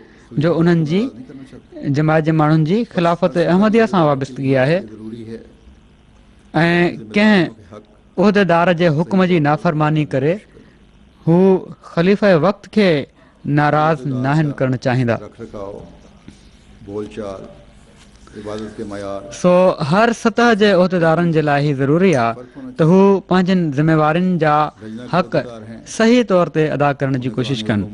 जो उन्हनि जी नहीं करना चाहते। जमायत जे माण्हुनि जी ख़िलाफ़त अहमदिया सां वाबस्तगी आहे जरूरी है ऐं कंहिं उहिदेदार जे हुक्म जी नाफ़रमानी करे हू ख़लीफ़े वक़्त खे नाराज़ नाहिन करणु चाहींदा। रख रखाव बोलचाल इबादत के मयार सो हर सतह जे उहिदेदारनि जे लाइ ही ज़रूरी आहे त हू पंहिंजनि ज़िम्मेवारियुनि जा हक़ सही तौर ते अदा करण जी कोशिशि कनि।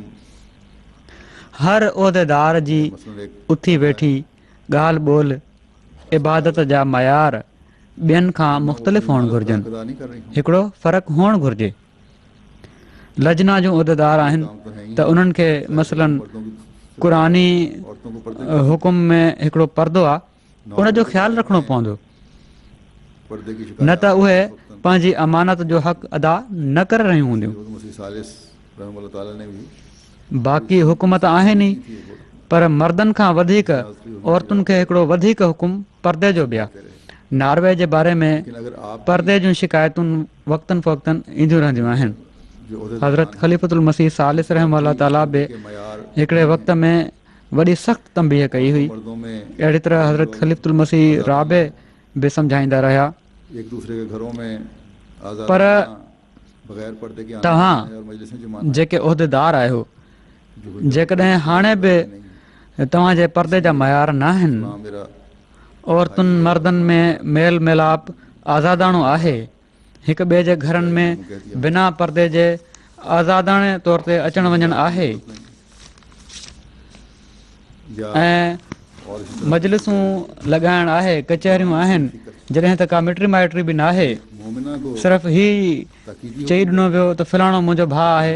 हर उहिदेदार जी मसलन एक उथी वेठी ॻाल्हि ॿोल इबादत जा मयार ॿियनि खां मुख़्तलिफ़ हुअणु घुरिजनि, अदा नहीं कर रही हूँ। हिकिड़ो फ़र्क़ु हुअणु घुरिजे। लजना जूं उहिदेदार आहिनि त उन्हनि खे मसलन मर्दों की क़ुरानी औरतों को पर्दे हुकुम में हिकिड़ो परदो आहे, उनजो ख़्यालु रखिणो पवंदो, पर्दे की न त शिकायत उहे पंहिंजी अमानत जो हक़ अदा न करे रहियूं हूंदियूं। मसीह सालिस रहमतुल्लाह ताला ने भी बाक़ी हुकुम त आहिनि ई, पर मर्दनि खां वधीक औरतुनि खे हिकिड़ो वधीक हुकुम परदे जो बि आहे। नार्वे जे बारे में लेकिन अगर आप परदे जूं शिकायतूं वक़्तनि फ़वक़्तनि ईंदियूं रहंदियूं आहिनि। जो हज़रत ख़लीफ़तुल मसीह सालिस रहमतुल्लाह ताला बि के मयार हिकिड़े वक़्त में वॾी सख़्तु तंबीह कई हुई। मर्दों में अहिड़ी तरह हज़रत ख़लीफ़तुल मसीह राबे बि सम्झाईंदा रहिया। एक दूसरे के घरों में आज़ाद पर बगैर पर्दे के आना तव्हां और मजलिस में जुमा जेके उहिदेदार आहियो, जेकॾहिं हाणे बि तव्हांजे परदे जा मयार न आहिनि, मेरा औरतुनि मर्दनि में मेल मिलाप आज़ादाणो आहे, हिक ॿिए जे घरनि में बिना परदे जे आज़ादाणे तौर ते अचणु वञणु आहे, ऐं और मजलिसूं लॻाइणु आहे, कचहरियूं आहिनि, जॾहिं त का मिटी माइटी बि न आहे, मोमिना को सिर्फ़ु ही ताकीदी चई ॾिनो वियो त फलाणो मुंहिंजो भाउ आहे,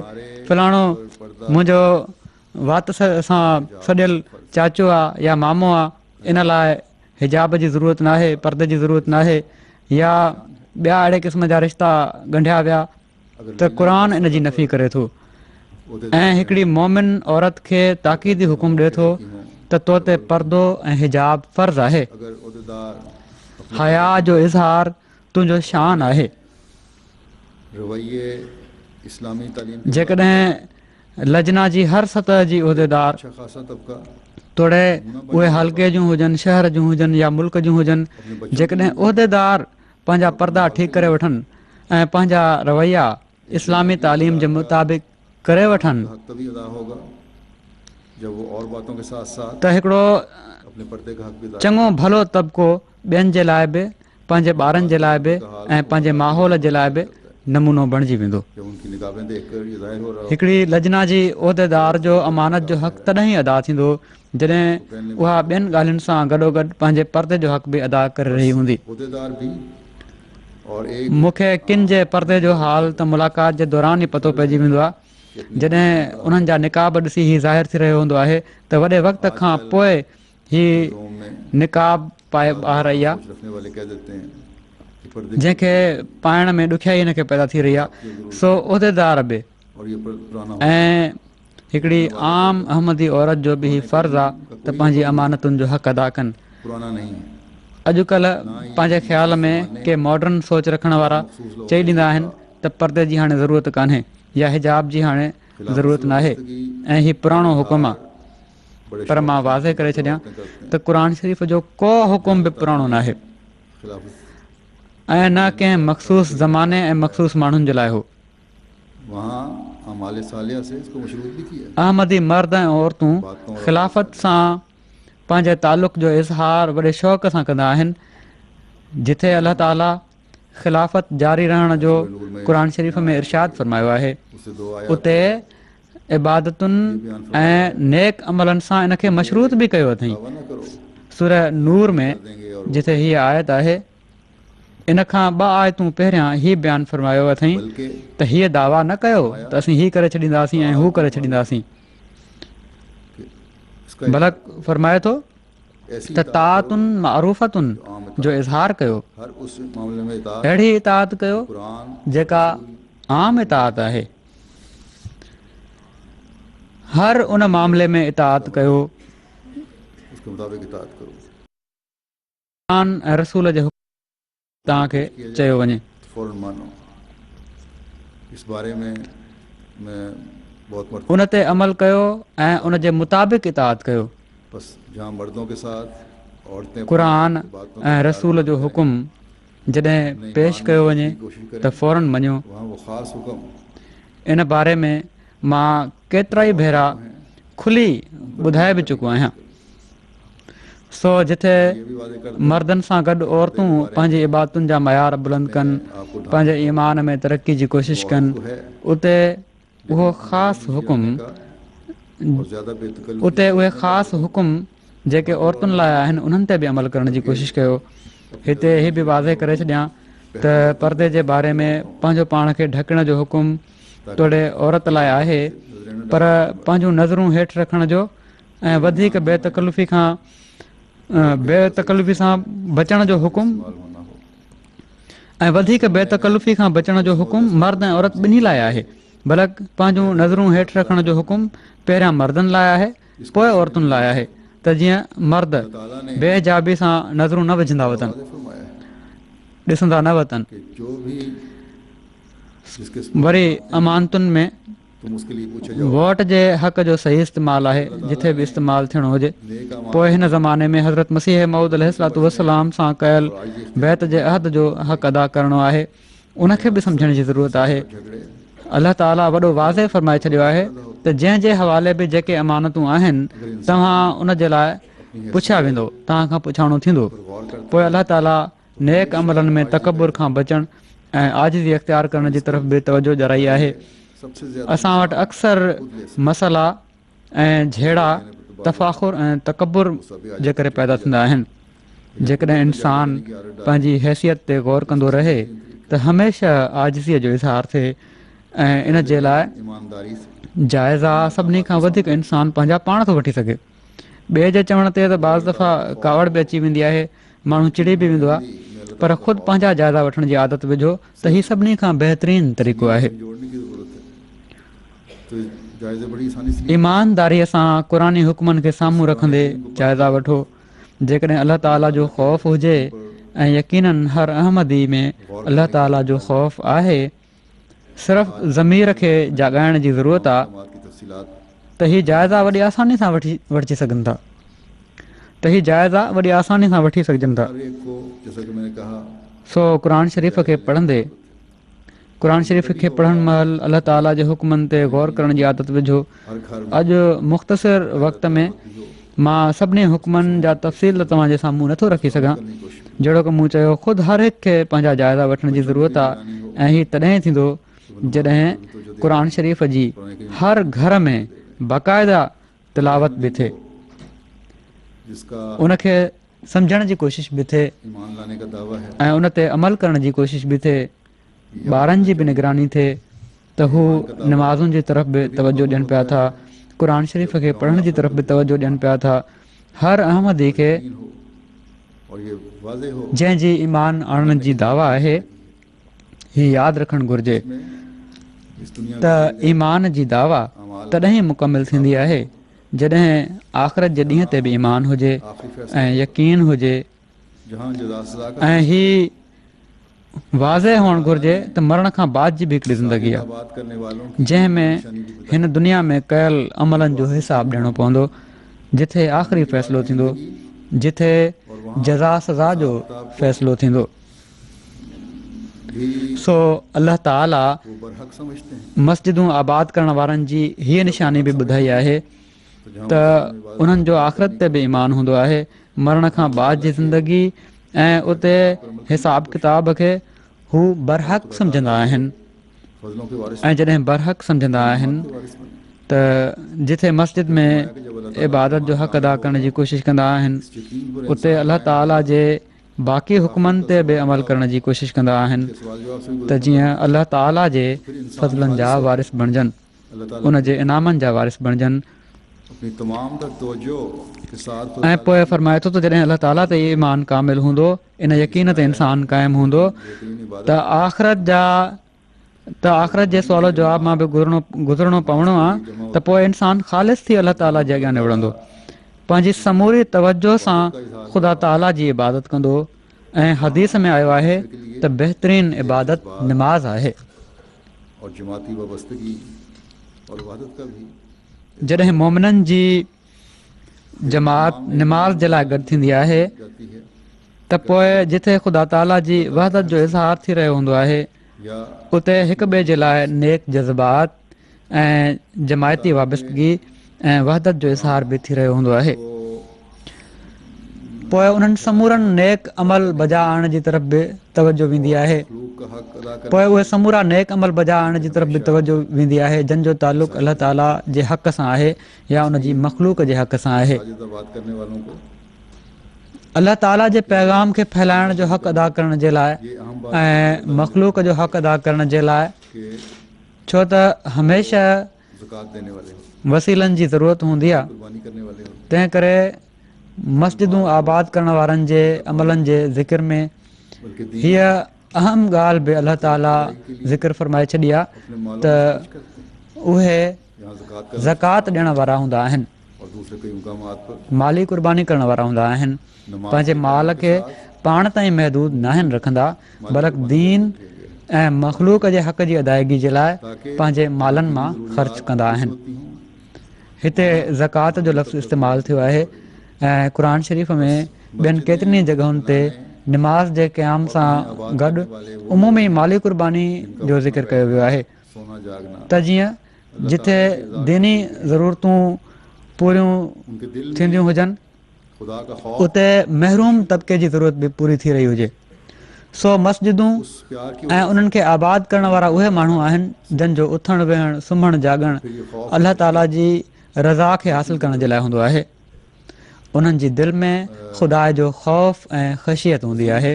फलाणो मुंहिंजो वात सां सॼियल चाचो आहे या मामो आहे, इन लाइ हिजाब जी ज़रूरत न आहे, परदे जी ज़रूरत न आहे, या ॿिया अहिड़े क़िस्म जा रिश्ता ॻंढिया विया त क़ुर इन जी नफ़ी करे थो ऐं हिकिड़ी मोमिन औरत खे ताक़ीदी हुकुम ॾिए थो त तो ते परदो ऐं हिजाब फ़र्ज़ु आहे। अगर उहदेदार हया जो इज़हार तुंहिंजो शान आहे। रवैये इस्लामी तालीम के जेकॾहिं लजना जी हर सतह जी उहिदेदार अच्छा खासा तबका तोड़े उहे हल्के जूं हुजनि, शहर जूं हुजनि या मुल्क जूं हुजनि, जेकॾहिं उहिदेदार पंहिंजा परदा ठीकु करे वठनि ऐं पंहिंजा रवैया इस्लामी तालीम जे मुताबिक़ करे वठनि हक तभी अदा होगा जब वो और बातों के साथ साथ त हिकिड़ो अपने पर्दे का हक भी अदा चङो भलो तबिको ॿियनि जे लाइ बि, पंहिंजे ॿारनि जे लाइ बि ऐं पंहिंजे माहौल जे लाइ बि नमूनो बणिजी वेंदो। जब उनकी निगाहें देखकर ये जाहिर हो रहा हिकिड़ी लजना जी उहिदेदार जो अमानत जो हक़ तॾहिं अदा थींदो जॾहिं उहा ॿियनि ॻाल्हियुनि सां गॾोगॾु पंहिंजे परदे जो हक़ बि अदा करे रही हूंदी। उहदेदार भी और एक मूंखे किन जे परदे जो हाल त मुलाक़ात जे दौरान ई पतो पइजी वेंदो आहे। जॾहिं उन्हनि जा निकाब ॾिसी ही ज़ाहिर थी रहियो हूंदो आहे त वॾे वक़्त खां पोइ ही रोम में निकाब पाए ॿाहिरि आई आहे, कुछ रखने वाले कह देते हैं कि पर्दे जंहिंखे पाइण में ॾुखियाई हिनखे पैदा थी रही आहे। सो उहिदेदार बि और ये पुराना ऐं हिकिड़ी आम अहमदी औरत जो बि ही फ़र्ज़ु आहे त पंहिंजी अमानतुनि जो हक़ अदा कनि। पुराना नहीं है। अॼुकल्ह पंहिंजे ख़्याल में के मॉडर्न सोच रखण वारा चई ॾींदा आहिनि त परदे जी हाणे ज़रूरत कान्हे या हिजाब जी हाणे ज़रूरत नाहे ऐं हीउ पुराणो हुकुम आहे। बड़े पर मां वाज़े करे छॾियां त क़ुर शरीफ़ जो को हुकुम बि पुराणो नाहे खिलाफ ऐं न कंहिं मख़सूस ज़माने ऐं मख़सूस माण्हुनि जे लाइ हो। वहाँ अमाल सालिया से इसको मशरूत भी किया। अहमदी मर्द ऐं औरतूं ख़िलाफ़त सां पंहिंजे तालुक़ जो इज़हार वॾे शौक़ सां कंदा आहिनि। जिथे अलाह ताला ख़िलाफ़त जारी रहण जो क़ुर शरीफ़ में इरशाद फरमायो आहे, उससे दो आया उते इबादतुनि ऐं नेक अमलनि सां इन खे मशरूत बि कयो अथई। दावा न करो सूरह नूर में देंगे और जिथे हीअ आयत आहे, इन खां ॿ आयतूं पहिरियां हीउ बयानु फरमायो अथई बल्कि त हीअ दावा न कयो त असीं हीउ करे छॾींदासीं ऐं हू करे छॾींदासीं। इसका बलक फरमाए थो ऐसी त तातुनि मारूफ़तुनि जो इज़हार कयो, हर उस मामले में इताअत अहिड़ी इताअत कयो कुरान जेका आम इताअत आहे। हर उन मामले में इताअत कयो उसके मुताबिक इताअत करो। क़ुरान ऐं रसूल जे हुकुम तव्हांखे चयो वञे। फौरन मानो। इस बारे में मैं बहुत मर्तबा उन ते अमल कयो ऐं उन जे मुताबिक़ इताअत कयो। बस जहाँ मर्दों के साथ औरतें क़ुरान ऐं रसूल जो हुकुम जॾहिं पेश कयो वञे त फ़ौरन मञियो। वहाँ वो ख़ासि हुक्म इन बारे में मां केतिरा ई भेरा खुली ॿुधाए बि चुको आहियां। सो जिथे ये भी वादे कर मर्दनि सां गॾु औरतूं पंहिंजी इबादतुनि जा मयार बुलंद कनि, पंहिंजे ईमान में तरक़ी जी कोशिशि कनि, उते उहो ख़ासि हुकुम और ज़्यादा बेतकल्लुफ़ी उते उहे ख़ासि हुकुम जेके औरतुनि लाइ आहिनि उन्हनि ते बि अमल करण जी कोशिशि कयो। हिते ही बि वाज़े करे छॾियां त परदे जे बारे में पंहिंजो पाण खे ढकण जो हुकुम तोड़े औरत लाइ आहे, पर पंहिंजूं नज़रूं हेठि रखण जो ऐं वधीक बेतकल्लुफ़ी खां बेतकल्लुफ़ी सां बचण जो हुकुम ऐं वधीक बेतकल्लुफ़ी खां बचण जो हुकुम मर्द ऐं औरत ॿिन्ही लाइ आहे। भला पंहिंजूं नज़रूं हेठि रखण जो हुकुम पहिरियां मर्दनि लाइ आहे, पोइ औरतुनि लाइ आहे, त जीअं मर्द बेहिजाबी सां नज़रूं न विझंदा वतनि, ॾिसंदा न वतनि। वरी अमानतुनि में वोट जे हक़ जो सही इस्तेमालु आहे, जिथे बि इस्तेमालु थियणो हुजे। पोइ हिन ज़माने में हज़रत मसीह मऊद अलैहिस्सलातु वस्सलाम सां कयल बैत जे अहद जो हक़ अदा करणो आहे, उनखे बि सम्झण जी ज़रूरत आहे। अलाह ताला वॾो वाज़े फ़रमाए छॾियो आहे त जंहिंजे हवाले बि जेके अमानतूं आहिनि तव्हां उन जे लाइ पुछिया वेंदो, तव्हां खां पुछाणो थींदो। पोइ अलाह ताला नेक अमलनि में तकबुर खां बचण ऐं आजिज़ी इख़्तियार करण जी तरफ़ बि तवजो ॾियाराई आहे। असां वटि अक्सर मसइला ऐं झेड़ा तफ़ाख़ुर ऐं तकबुर जे करे पैदा थींदा आहिनि। जेकॾहिं इंसानु पंहिंजी हैसियत ते ग़ौर कंदो रहे त हमेशह आजिज़ीअ जो इज़हार थिए ऐं इन जे लाइ जाइज़ा सभिनी खां वधीक इंसानु पंहिंजा पाण थो वठी सघे। ॿिए जे चवण ते त बाज़ दफ़ा कावड़ बि अची वेंदी आहे, माण्हू चिड़ी बि वेंदो आहे, पर ख़ुदि पंहिंजा जाइज़ा वठण जी आदत विझो त हीउ सभिनी खां बहितरीनु तरीक़ो आहे। ईमानदारीअ सां क़ुरानी हुकमनि खे साम्हूं रखंदे जाइज़ा वठो। जेकॾहिं अलाह ताला जो ख़ौफ़ हुजे ऐं यकीननि हर अहमदी में अलाह ताला जो ख़ौफ़ आहे, सिर्फ़ु ज़मीर खे जाॻाइण जी ज़रूरत आहे त हीअ जाइज़ा वॾी आसानी सां वठिजी सघनि था, त हीअ जाइज़ा वॾी आसानी सां वठी सघजनि था। सो क़ुर शरीफ़ खे पढ़ंदे, क़ुर शरीफ़ खे पढ़ण महिल अलाह ताला जे हुकमनि ते ग़ौर करण जी आदत विझो। अॼु मुख़्तसिर वक़्त में मां सभिनी हुकमनि जा तफ़सील तव्हांजे साम्हूं नथो रखी सघां। जहिड़ो की मूं चयो, ख़ुदि हर हिक खे पंहिंजा जाइज़ा वठण जी ज़रूरत आहे ऐं हीअ तॾहिं थींदो जॾहिं क़ुर शरीफ़ जी हर घर में बाक़ाइदा तिलावत बि थिए, उनखे सम्झण जी कोशिश बि थिए ऐं उन ते अमल करण जी कोशिश बि थिए। ॿारनि जी बि निगरानी थिए त हू नमाज़ुनि जी तरफ़ बि तवजो ॾियनि पिया था, क़ुर शरीफ़ खे पढ़ण जी तरफ़ बि तवजो ॾियनि पिया था। हर अहमदी खे जंहिंजी ईमान आणण जी दावा आहे, हीअ यादि रखणु घुरिजे त ईमान जी दावा तॾहिं मुकमिल थींदी आहे जॾहिं आख़िरत जे ॾींहं ते बि ईमान हुजे ऐं यकीन हुजे ऐं हीअ वाज़े हुअणु घुरिजे त मरण खां बाद जी बि हिकिड़ी ज़िंदगी आहे जंहिंमें हिन दुनिया में कयल अमलनि जो हिसाबु ॾियणो पवंदो, जिथे आख़िरी फ़ैसिलो थींदो, जिथे जज़ा सज़ा जो फ़ैसिलो थींदो। सो अलाह ताला मस्जिदूं आबाद करण वारनि जी हीअ निशानी बि ॿुधाई आहे त उन्हनि जो आख़िरत ते बि ईमान हूंदो आहे, मरण खां बाद जी ज़िंदगी ऐं उते हिसाब किताब खे हू बरहक़ सम्झंदा आहिनि। ऐं जॾहिं बरहक़ सम्झंदा आहिनि त जिथे मस्जिद में इबादत जो हक़ अदा करण जी कोशिशि कंदा आहिनि, उते अलाह ताला जे बाक़ी हुकमनि ते बि अमल करण जी कोशिशि कंदा आहिनि त जीअं अलाह ताला जे फज़लनि जा वारिस बणिजनि, उन जे इनामनि जा वारिस बणिजनि। ऐं पोइ फरमाए थो त जॾहिं अलाह ताला ते ईमान कामिल हूंदो, इन यकीन ते इंसानु क़ाइमु हूंदो त आख़िरत जे सुवाल जवाब मां बि गुज़रणो पवणो आहे, त पोइ इंसानु ख़ालिस थी अलाह ताला जे अॻियां निवड़ंदो, पंहिंजी समूरी तवजो सां ख़ुदा ताला जी इबादत कंदो। ऐं हदीस में आयो आहे त बहितरीनु इबादत निमाज़ आहे। जॾहिं मोमिननि जी जमात निमाज़ जे लाइ गॾु थींदी आहे त पोइ जिथे ख़ुदा ताला जी वहदत जो इज़हार थी रहियो हूंदो आहे, उते हिक ॿिए जे लाइ नेक जज़्बात ऐं जमायती वाबस्तगी ऐं वहदत जो इज़हार बि थी रहियो हूंदो आहे। पोइ उन्हनि समूरनि नेक अमल बजा आणण जी तरफ़ बि तवजो वेंदी आहे। पोइ उहे समूरा नेक अमल बजा आणण जी तरफ़ बि तवजो वेंदी आहे जंहिंजो तालुक़ अलाह ताला जे हक़ सां आहे या उन जी मख़लूक जे हक़ सां आहे। अलाह ताला जे पैगाम खे फैलाइण जो हक़ अदा करण जे लाइ ऐं मख़लूक जो हक़ अदा करण जे लाइ, छो त हमेशह वसीलनि जी ज़रूरत हूंदी आहे। तंहिं करे मस्जिदूं आबाद करण वारनि जे अमलनि जे ज़िक्र में हीअ अहम ॻाल्हि बि अलाह ताला ज़िक्र फ़रमाए छॾी आहे त उहे ज़कात ॾियण वारा हूंदा आहिनि, माली क़ुर्बानी करण वारा हूंदा आहिनि, पंहिंजे माल खे पाण ताईं महदूद न आहिनि रखंदा, बल्कि दीन ऐं मख़लूक जे हक़ जी अदायगी जे लाइ पंहिंजे मालनि मां ख़र्च कंदा आहिनि। हिते ज़कात जो लफ़्ज़ इस्तेमालु थियो आहे ऐं क़ुर शरीफ़ में ॿियनि केतिरनि ई जॻहुनि ते निमाज़ जे क़याम सां गॾु उमूमी माली क़ुर्बानी जो ज़िक्र कयो वियो आहे त जीअं जिथे दीनी ज़रूरतूं पूरियूं थींदियूं हुजनि उते महरूम तबिके जी ज़रूरत बि पूरी थी रही हुजे। सो मस्जिदूं ऐं उन्हनि खे आबाद करण वारा उहे माण्हू आहिनि जंहिंजो उथणु वेहणु सुम्हणु जाॻणु अलाह ताला जी रज़ा खे हासिलु करण जे लाइ हूंदो आहे। उन्हनि जी दिलि में ख़ुदा जो ख़ौफ़ ऐं ख़शियत हूंदी आहे।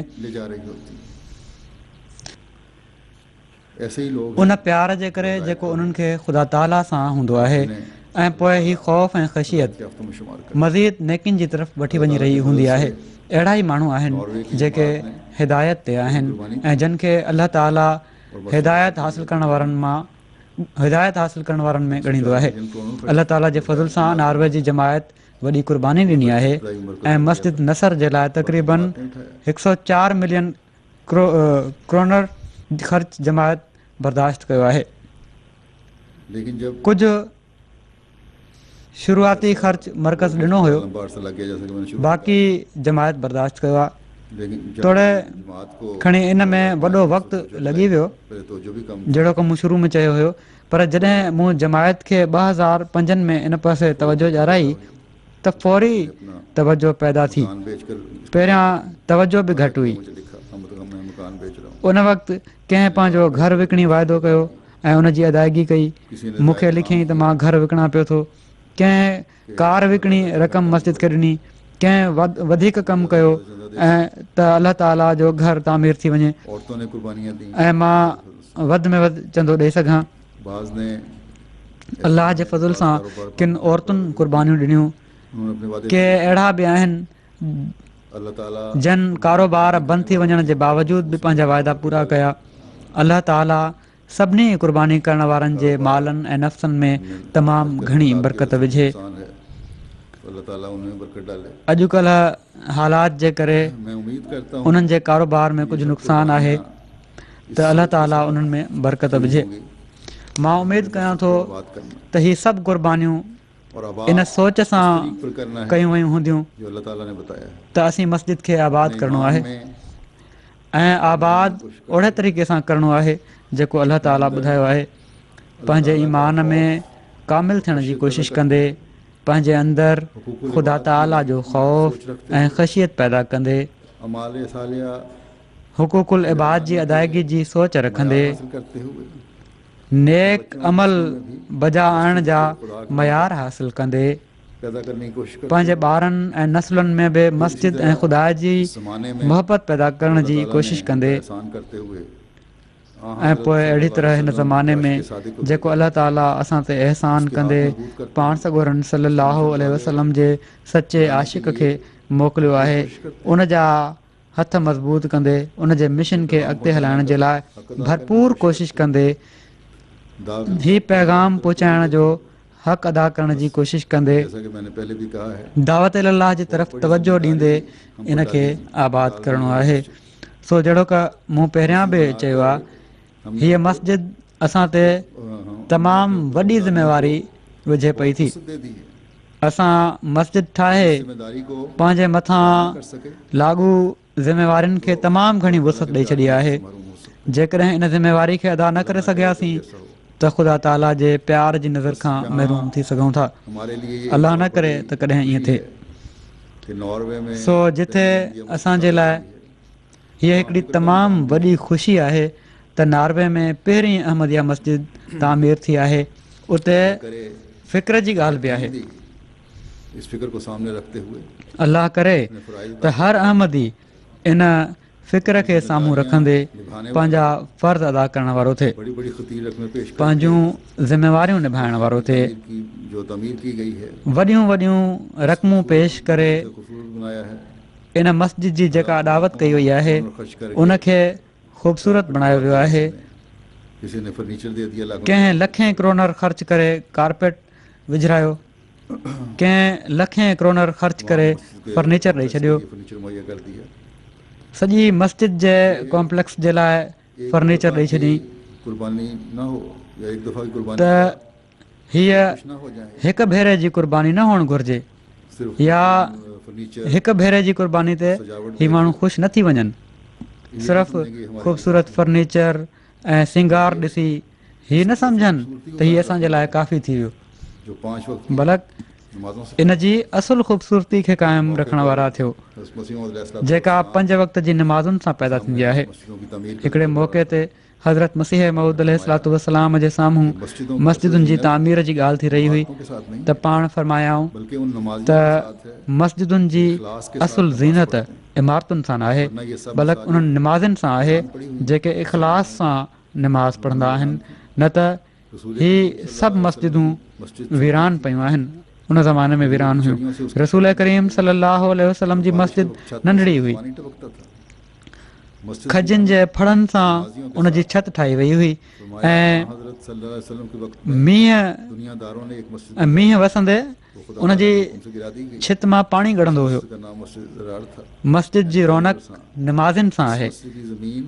उन प्यार जे करे जेको उन्हनि खे ख़ुदा ताला सां हूंदो आहे ऐं पोइ ही ख़ौफ़ ऐं ख़शियत मज़ीद नेकिन जी तरफ़ वठी वञी रही हूंदी आहे। अहिड़ा ई माण्हू आहिनि जेके हिदायत ते आहिनि ऐं जिन खे अलाह ताला हिदायत हासिलु करण वारनि में ॻणींदो आहे। अलाह ताला जे फज़ल सां नॉर्वे जी जमायत वॾी क़ुर्बानी ॾिनी आहे ऐं मस्जिद नसर जे लाइ तक़रीबन 104 मिलियन क्रोनर ख़र्च जमायत बर्दाश्त कयो आहे। कुझु शुरूआती ख़र्च मर्कज़ ॾिनो हुयो, बाक़ी जमायत बर्दाश्त कयो आहे। थोरे खणी इन में वॾो वक़्तु लॻी वियो जहिड़ो की मूं शुरू में चयो हुयो, पर जॾहिं मूं जमायत खे 2005 में इन पासे तवजो ॾियाराई त फौरी तवजो पैदा थी। पहिरियां तवजो बि घटि हुई। उन वक़्तु कंहिं पंहिंजो घरु विकिणी वाइदो कयो ऐं उनजी अदायगी कई। मूंखे लिखियईं त मां घरु विकिणा पियो थो। कंहिं कार विकिणी रक़म मस्जिद खे ॾिनी, कंहिं वधीक कमु कयो ऐं त अलाह ताला जो घरु तामीर थी वञे ऐं मां वधि में वधि चंदो ॾेई सघां। अलाह जे फज़ल सां किन औरतुनि क़ुर्बानियूं ॾिनियूं। के अहिड़ा बि आहिनि जिन कारोबार बंदि थी वञण जे बावजूदि बि पंहिंजा वाइदा पूरा कया। अलाह ताला सभिनी क़ुर्बानी करण वारनि जे मालनि ऐं नफ़्सनि में तमामु घणी बरकत विझे। अॼुकल्ह हालात जे करे उन्हनि जे कारोबार में कुझु नुक़सानु आहे त अलाह ताला उन्हनि में बरकत विझे। मां उमेदु कयां थो त हीअ सभु क़ुर्बानियूं इन सोच सां कयूं वयूं हूंदियूं त असीं मस्जिद खे आबाद करिणो आहे ऐं आबाद ओड़े तरीक़े सां करिणो आहे जेको अलाह ताला ॿुधायो आहे। पंहिंजे ईमान में कामिल थियण जी कोशिशि कंदे, पंहिंजे अंदरि ख़ुदा ताला जो ख़ौफ़ ऐं ख़शियत पैदा कंदे, हुक़ूक़ुल इबाद जी अदायगी जी सोच रखंदे, नेक अमल बजा आणण जा मयार हासिलु कंदे, पंहिंजे ॿारनि ऐं नसलुनि में बि मस्जिद ऐं ख़ुदा जी मुहबत पैदा करण जी कोशिशि कंदे ऐं पोइ अहिड़ी तरह हिन ज़माने में जेको अलाह ताला असां ते अहसान कंदे पाण सॻोरन सल्लल्लाहु अलैहि वसल्लम जे सचे आशिक़ खे मोकिलियो आहे, उन जा हथ मज़बूत कंदे उन जे मिशन खे अॻिते हलाइण जे लाइ भरपूर कोशिशि कंदे, हीउ पैगाम पहुचाइण जो हक़ अदा करण जी कोशिशि कंदे, दावत अल्लाह जी तरफ़ तवजो ॾींदे इन खे आबाद करिणो आहे। सो जहिड़ो की मूं पहिरियां बि चयो आहे, हीअ मस्जिद असां ते तमामु वॾी ज़िमेवारी विझे पई थी। असां मस्जिद ठाहे पंहिंजे मथां लागू ज़िमेवारियुनि खे तमामु घणी वुसअत ॾेई छॾी आहे। जेकॾहिं इन ज़िमेवारी खे अदा न करे सघियासीं त ख़ुदा ताला जे प्यार जी नज़र खां महरूम थी सघूं था। अलाह न करे त कॾहिं ईअं थिए। सो जिथे असांजे लाइ हीअ हिकिड़ी तमामु वॾी ख़ुशी आहे त नॉर्वे में पहिरीं अहमदिया मस्जिद तामीर थी आहे, उते फ़िक्र जी ॻाल्हि बि आहे इस फिक्र को सामने रखते हुए अलाह करे त हर अहमदी इन फ़िक्र खे साम्हूं रखंदे पंहिंजा फ़र्ज़ अदा करण वारो थिए, बड़ी बड़ी खतीर रकमें पेश करके पंहिंजूं ज़िम्मेवारियूं निभाइण वारो थिए, जो तमीर की गई है वॾियूं वॾियूं रक़मूं पेश करे उसे खूबसूरत बनाया है। इन मस्जिद जी जेका दावत कई वई आहे उनखे ख़ूबसूरत बणायो वियो आहे। किसी ने फर्नीचर दे दिया लाखों, कंहिं लखें करोड़ ख़र्च करे कारपेट विझरायो, कंहिं लखें करोड़ ख़र्च करे फर्नीचर ॾेई छॾियो, फर्नीचर मुहैया कर दिया। सॼी मस्जिद जे कॉम्प्लेक्स जे लाइ फर्नीचर ॾेई छॾी। कुर्बानी ना हो या एक दफ़ा की कुर्बानी त हीअ ना हो जाए, हिकु भेरे जी कुर्बानी न हुअणु घुरिजे, सिर्फ या फर्नीचर हिकु भेरे जी कुर्बानी ते ही माण्हू ख़ुशि न थी वञनि, सिर्फ़ु ख़ूबसूरत फर्नीचर ऐं सिंगार ॾिसी हीअ न सम्झनि त हीअ असांजे लाइ काफ़ी थी वियो, जो 5 वक्त बल्कि नमाज़ों से इन जी असुलु ख़ूबसूरती खे क़ाइमु रखण वारा थियो, मसीह मौद जेका 5 वक़्त जी नमाज़ुनि सां पैदा थींदी आहे। मस्जिदों की तमीर हिकिड़े मौक़े ते हज़रत मसीह मऊद अलैहिस्सलातु वस्सलाम जे साम्हूं मस्जिदुनि जी तामीर जी ॻाल्हि थी रही हुई के साथ नहीं त पाण फरमायाऊं बल्कि उन नमाजियों त के साथ है, मस्जिदुनि जी असुलु ज़ीनत इमारतुनि सां न आहे, बल्कि उन्हनि निमाज़नि सां आहे जेके इख़लास सां निमाज़ पढ़ंदा आहिनि, न त ही सभु मस्जिदूं वीरान पियूं आहिनि। उन ज़माने में वीरान हुयूं। रसूल करीम सल्लल्लाहु अलैहि वसल्लम जी मस्जिद नंढड़ी हुई, पानी टपकता था। मस्जिद खजनि जे फड़नि सां उन जी छित ठाही वई हुई ऐं हज़रत सल्लल्लाहु अलैहि वसल्लम के वक्त मींहं दुनियादारों ने एक मस्जिद मींहं वसंदे उन जी उनसे गिरा दी गई, छित मां पाणी गड़ंदो हुयो। उसका नाम मस्जिद ज़रार था। मस्जिद जी रौनक निमाज़िन सां आहे। मस्जिद की ज़मीन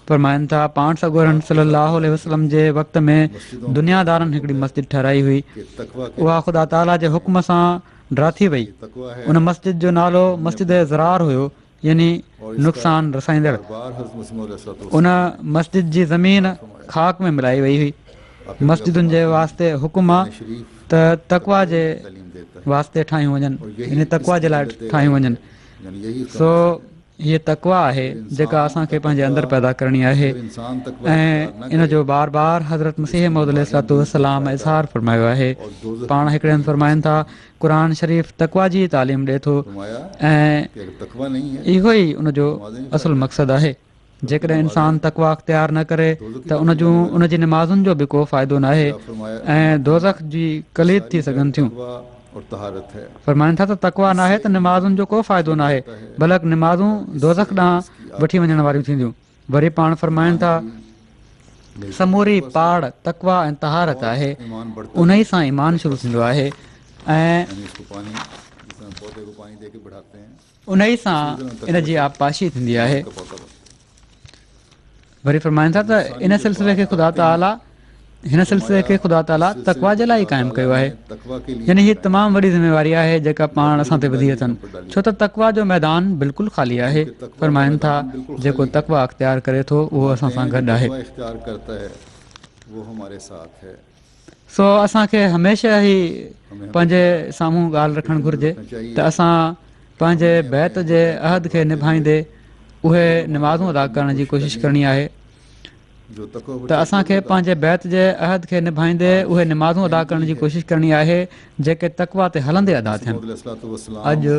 फरमाइनि था पाण सॻोरन सल्लल्लाहु अलैहि वसल्लम जे वक़्त में दुनियादारनि हिकिड़ी मस्जिद ठाराई हुई, के तकवा के उहा ख़ुदा ताला जे हुक्म सां ड्राथी वई। तकवा है उन मस्जिद जो नालो मस्जिद ज़रार हुयो, यानी नुक़सान रसाईंदड़। बार हज़रत मसीह मौद अलैहि उन मस्जिद जी ज़मीन ख़ाक में मिलाई वई हुई। मस्जिदुनि जे वास्ते हुकुम आहे शरीफ त तक़वा जे तालीम देता है, वास्ते ठाहियूं वञनि, यानी तक़वा जे लाइ ठाहियूं वञनि। यानी यही उसका सो हीअ तक़वा आहे जेका असांखे पंहिंजे अंदरि पैदा करणी आहे। इंसान तकवा ऐं इन जो बार बार हज़रत मसीह मऊद अलैहिस्सलातु वस्सलाम इज़हार फरमायो आहे। पाण हिकिड़े हंधि फरमाइनि था क़ुरान शरीफ़ तक़वा जी तालीम ॾिए थो फरमाया ऐं कि अगर तकवा नहीं है इहो ई उन जो असुलु मक़सदु आहे। जेकॾहिं इंसानु तक़वा अख़्तियार न करे त उन जी निमाज़ुनि जो बि को फ़ाइदो न आहे फरमाया ऐं दोज़ख जी कलीद थी सघनि थियूं। तकवा और तहारत है। फरमाइनि था त तक़वा न आहे त निमाज़ुनि जो को फ़ाइदो न आहे, बल्कि निमाज़ूं दोज़ख ॾांहुं वठी वञण वारियूं थींदियूं। वरी पाण फरमाइनि था समूरी पाड़ तक़वा ऐं तहारत आहे, ईमान बढ़ता उन ई सां ईमान शुरू थींदो आहे ऐं यानी इसको पानी, जिस तरह पौधे को पानी दे के बढ़ाते हैं, उन ई सां इन जी आबपाशी थींदी आहे। का पौधा बढ़ता वरी फरमाइनि था त इन सिलसिले खे ख़ुदा ताला हिन सिलसिले खे ख़ुदा ताला तक़वा जे लाइ क़ाइमु कयो आहे। है। तकवा के लिए यानी हीअ तमामु वॾी ज़िमेवारी आहे जेका पाण असां ते विधी अथनि, छो त तक़वा जो मैदान बिल्कुलु ख़ाली आहे। फरमाइनि था जेको तक़वा अख़्तियार करे थो उहो असां सां गॾु आहे। तकवा इख्तियार करता है वो हमारे साथ है। सो असांखे हमेशह ई पंहिंजे साम्हूं ॻाल्हि रखणु घुरिजे त असां पंहिंजे बैत जे अहद खे निभाईंदे उहे निमाज़ूं अदा करण जी कोशिशि करणी आहे। जो तकवा त असांखे पंहिंजे बैत जे अहद खे निभाईंदे उहे निमाज़ूं अदा करण जी कोशिशि करणी आहे जेके तक़वा ते हलंदे अदा थियनि। अॼु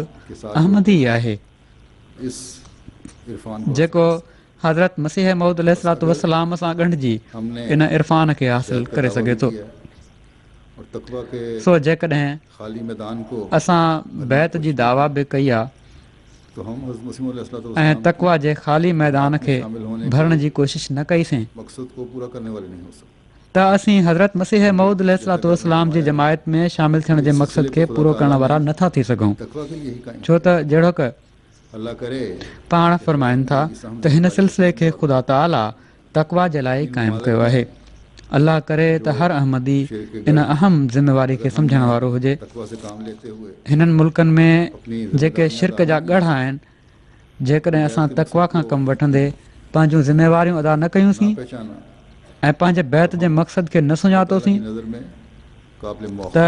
अहमदी आहे इस इरफान को जेको हज़रत मसीह मऊद अलैहिस्सलातु वस्सलाम सां ॻंढिजी हमने इन इरफ़ान खे हासिल करे सघे थो। और तकवा के सो जेकॾहिं खाली मैदान को असां बैत जी दावा बि कई आहे तो हम हज़रत मसीह मौद अलैहि ऐं तक़वा जे ख़ाली मैदान खे भरण जी कोशिशि न कईसीं मकसद को पूरा करने वाले नहीं हो सकते। त असीं हज़रत मसीह मऊद अलैहिस्सलातु वस्सलाम जी जमायत में शामिल थियण जे मक़सद खे पूरो करण वारा नथा थी सघूं, तकवा के लिए ही कायम छो त जहिड़ो क अल्लाह करे पाण फरमाइनि था त हिन सिलसिले खे ख़ुदा ताला तक़वा जे लाइ क़ाइमु कयो आहे। अलाह करे त हर अहमदी इन अहम ज़िमेवारी खे सम्झण वारो हुजे। तकवा से काम लेते हुए हिननि मुल्कनि में जेके शिरक जा ॻढ़ आहिनि, जेकॾहिं असां तक़वा खां कमु वठंदे पंहिंजूं ज़िमेवारियूं अदा न कयूंसीं पहचाना ऐं पंहिंजे बैत जे मक़सद खे न सुञातोसीं नजर में काबिल मौक़ त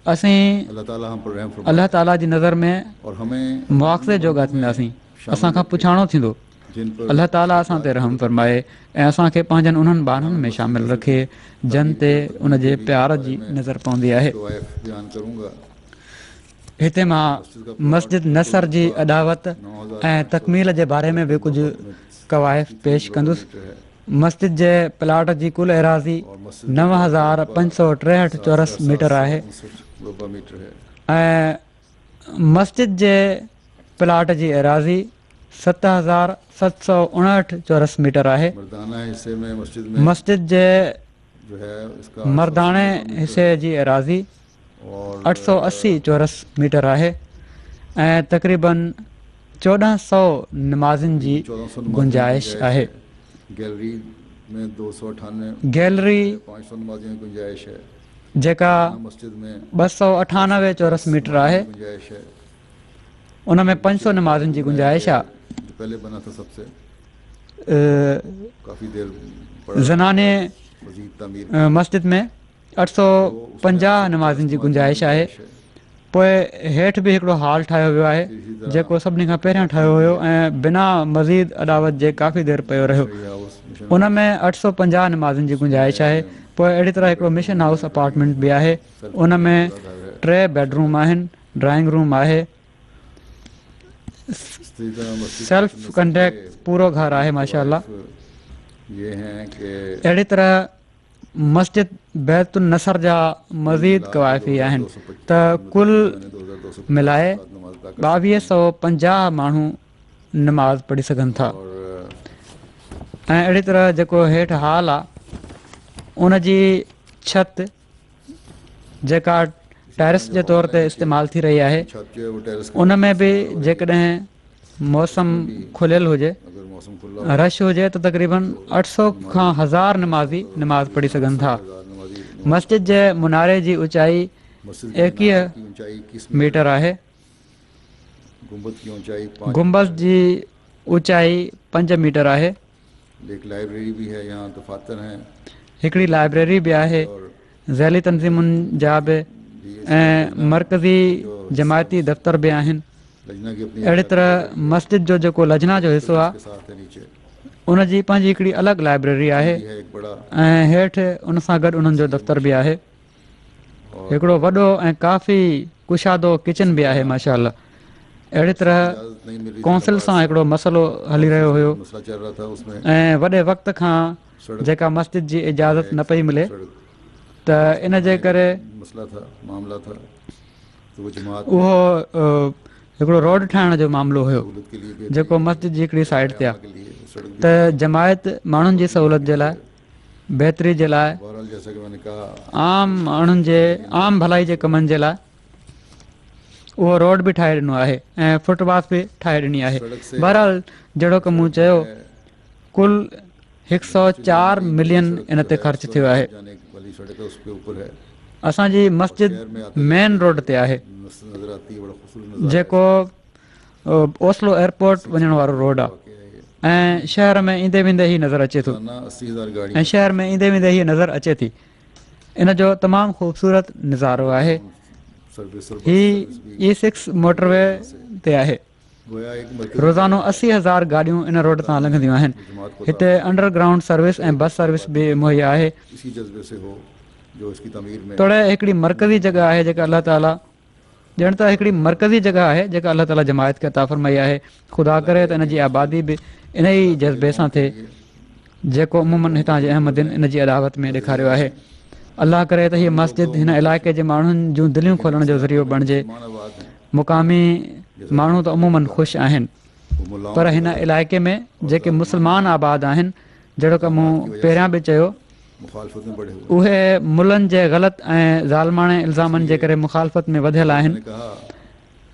असीं अल्लाह ताला हम पर रहम फरमाए अलाह ताला जी नज़र में और हमें मुआख़ज़े जोगा थींदासीं, असांखां पुछाणो थींदो। जिन पर अलाह ताला असां ते रहम फरमाए ऐं असांखे पंहिंजनि उन्हनि ॿारनि में शामिलु रखे जिन ते उन जे प्यार जी नज़र पवंदी आहे। तवाइफ बयान करूंगा हिते मां मस्जिद नसर जी अदावत ऐं तकमील जे बारे में बि कुझु कवाइफ़ पेश कंदुसि। मस्जिद जे प्लाट जी कुल एराज़ी 9563 चौरस मीटर आहे ऐं मस्जिद जे प्लाट जी एराज़ी 7759 चौरस मीटर आहे। मस्जिद जे मर्दाने हिसे जी एराज़ी 880 चौरस मीटर आहे ऐं तक़रीबन 1400 नमाज़िन जी गुंजाइश आहे। गैलरी जेका 298 चौरस मीटर आहे उन में 500 नमाज़िन जी गुंजाइश आहे। ज़नाने मस्जिद में 850 नमाज़िन जी गुंजाइश आहे। पोइ हेठि बि हिकिड़ो हॉल ठाहियो वियो आहे जेको सभिनी खां पहिरियां ठाहियो हुयो ऐं बिना मज़ीद अदावत जे काफ़ी देरि पियो रहियो। उन में 850 नमाज़िन जी गुंजाइश आहे। पोइ अहिड़ी तरह हिकिड़ो मिशन हाउस अपार्टमेंट बि आहे। उन में 3 बेडरूम आहिनि, ड्राइंग रूम आहे, सेल्फ कंटेक्ट पूरो घर आहे माशाअल्लाह। अहिड़ी तरह मस्जिद बैतुल नसर जा मज़ीद कवाइफ़ी आहिनि त कुल मिलाए 2250 माण्हू नमाज़ पढ़ी सघनि था। ऐं अहिड़ी तरह जेको हेठि हॉल आहे उन जी छत जेका टेरिस जे तौर ते इस्तेमालु थी रही आहे उन में बि जेकॾहिं मौसम खुलियलु हुजे, रश हुजे त तक़रीबन 800 खां 1000 नमाज़ी नमाज़ पढ़ी सघनि था। मस्जिद जे मुनारे जी ऊचाई 21 मीटर आहे। गुंबद जी ऊचाई 5 मीटर आहे। हिकिड़ी लाइब्रेरी बि आहे, ज़ैली तंज़ीमुनि जा बि ऐं मरकज़ी जमायती दफ़्तर बि आहिनि। अहिड़ी तरह मस्जिद जो जेको लजना जो हिसो आहे उन जी पंहिंजी हिकिड़ी अलॻि लाइब्रेरी आहे ऐं हेठि उन सां गॾु उन्हनि जो दफ़्तर बि आहे। हिकिड़ो वॾो ऐं काफ़ी कुशादो किचन बि आहे माशाअल्लाह। अहिड़ी तरह कौंसिल सां हिकिड़ो मसइलो हली रहियो हुयो ऐं वॾे वक़्त खां जेका मस्जिद जी इजाज़त न पई मिले त इन जे करे उहो हिकिड़ो रोड ठाहिण जो मामिलो हुयो जेको मस्जिद जी हिकिड़ी साइड ते आहे। त जमायत माण्हुनि जी सहूलियत जे लाइ, बहितरी जे लाइ, आम माण्हुनि जे आम भलाई जे कमनि जे लाइ उहो रोड बि ठाहे ॾिनो आहे ऐं फुटपाथ बि ठाहे ॾिनी आहे। बहरहाल जहिड़ो की मूं चयो कुल 104 मिलियन इन ते ख़र्च थियो आहे। असांजी मस्जिद मेन रोड ते आहे जेको ओस्लो एयरपोर्ट वञण वारो रोड आहे ऐं शहर में ईंदे वेंदे ई नज़र अचे थो ऐं शहर में ईंदे वेंदे ई नज़र अचे थी। इन जो तमामु ख़ूबसूरत नज़ारो आहे। ही E6 मोटरवे ते आहे। रोज़ानो 80,000 गाॾियूं इन रोड तां लंघंदियूं आहिनि। हिते अंडरग्राउंड सर्विस ऐं बस सर्विस बि मुहैया आहे। तोड़े हिकिड़ी मरकज़ी जॻह आहे जेका अलाह ताला ॼण त हिकिड़ी मरकज़ी जॻह आहे जेका अलाह ताला जमायत खे अता फ़रमाई आहे। ख़ुदा करे त इन जी आबादी बि इन ई जज़्बे सां थिए जेको अमूमन हितां जे अहमदिन इन जी अदावत में ॾेखारियो आहे। अलाह करे त हीअ मस्जिद हिन इलाइक़े जे माण्हुनि जूं दिलियूं खोलण जो ज़रियो बणिजे। मुक़ामी माण्हू त अमूमन ख़ुशि आहिनि पर हिन इलाइक़े में जेके मुस्लमान आबाद आहिनि जहिड़ो की मूं पहिरियां बि चयो उहे मुलनि जे ग़लति ऐं ज़ालमाणे इल्ज़ामनि जे करे मुखालफ़त में वधियल आहिनि।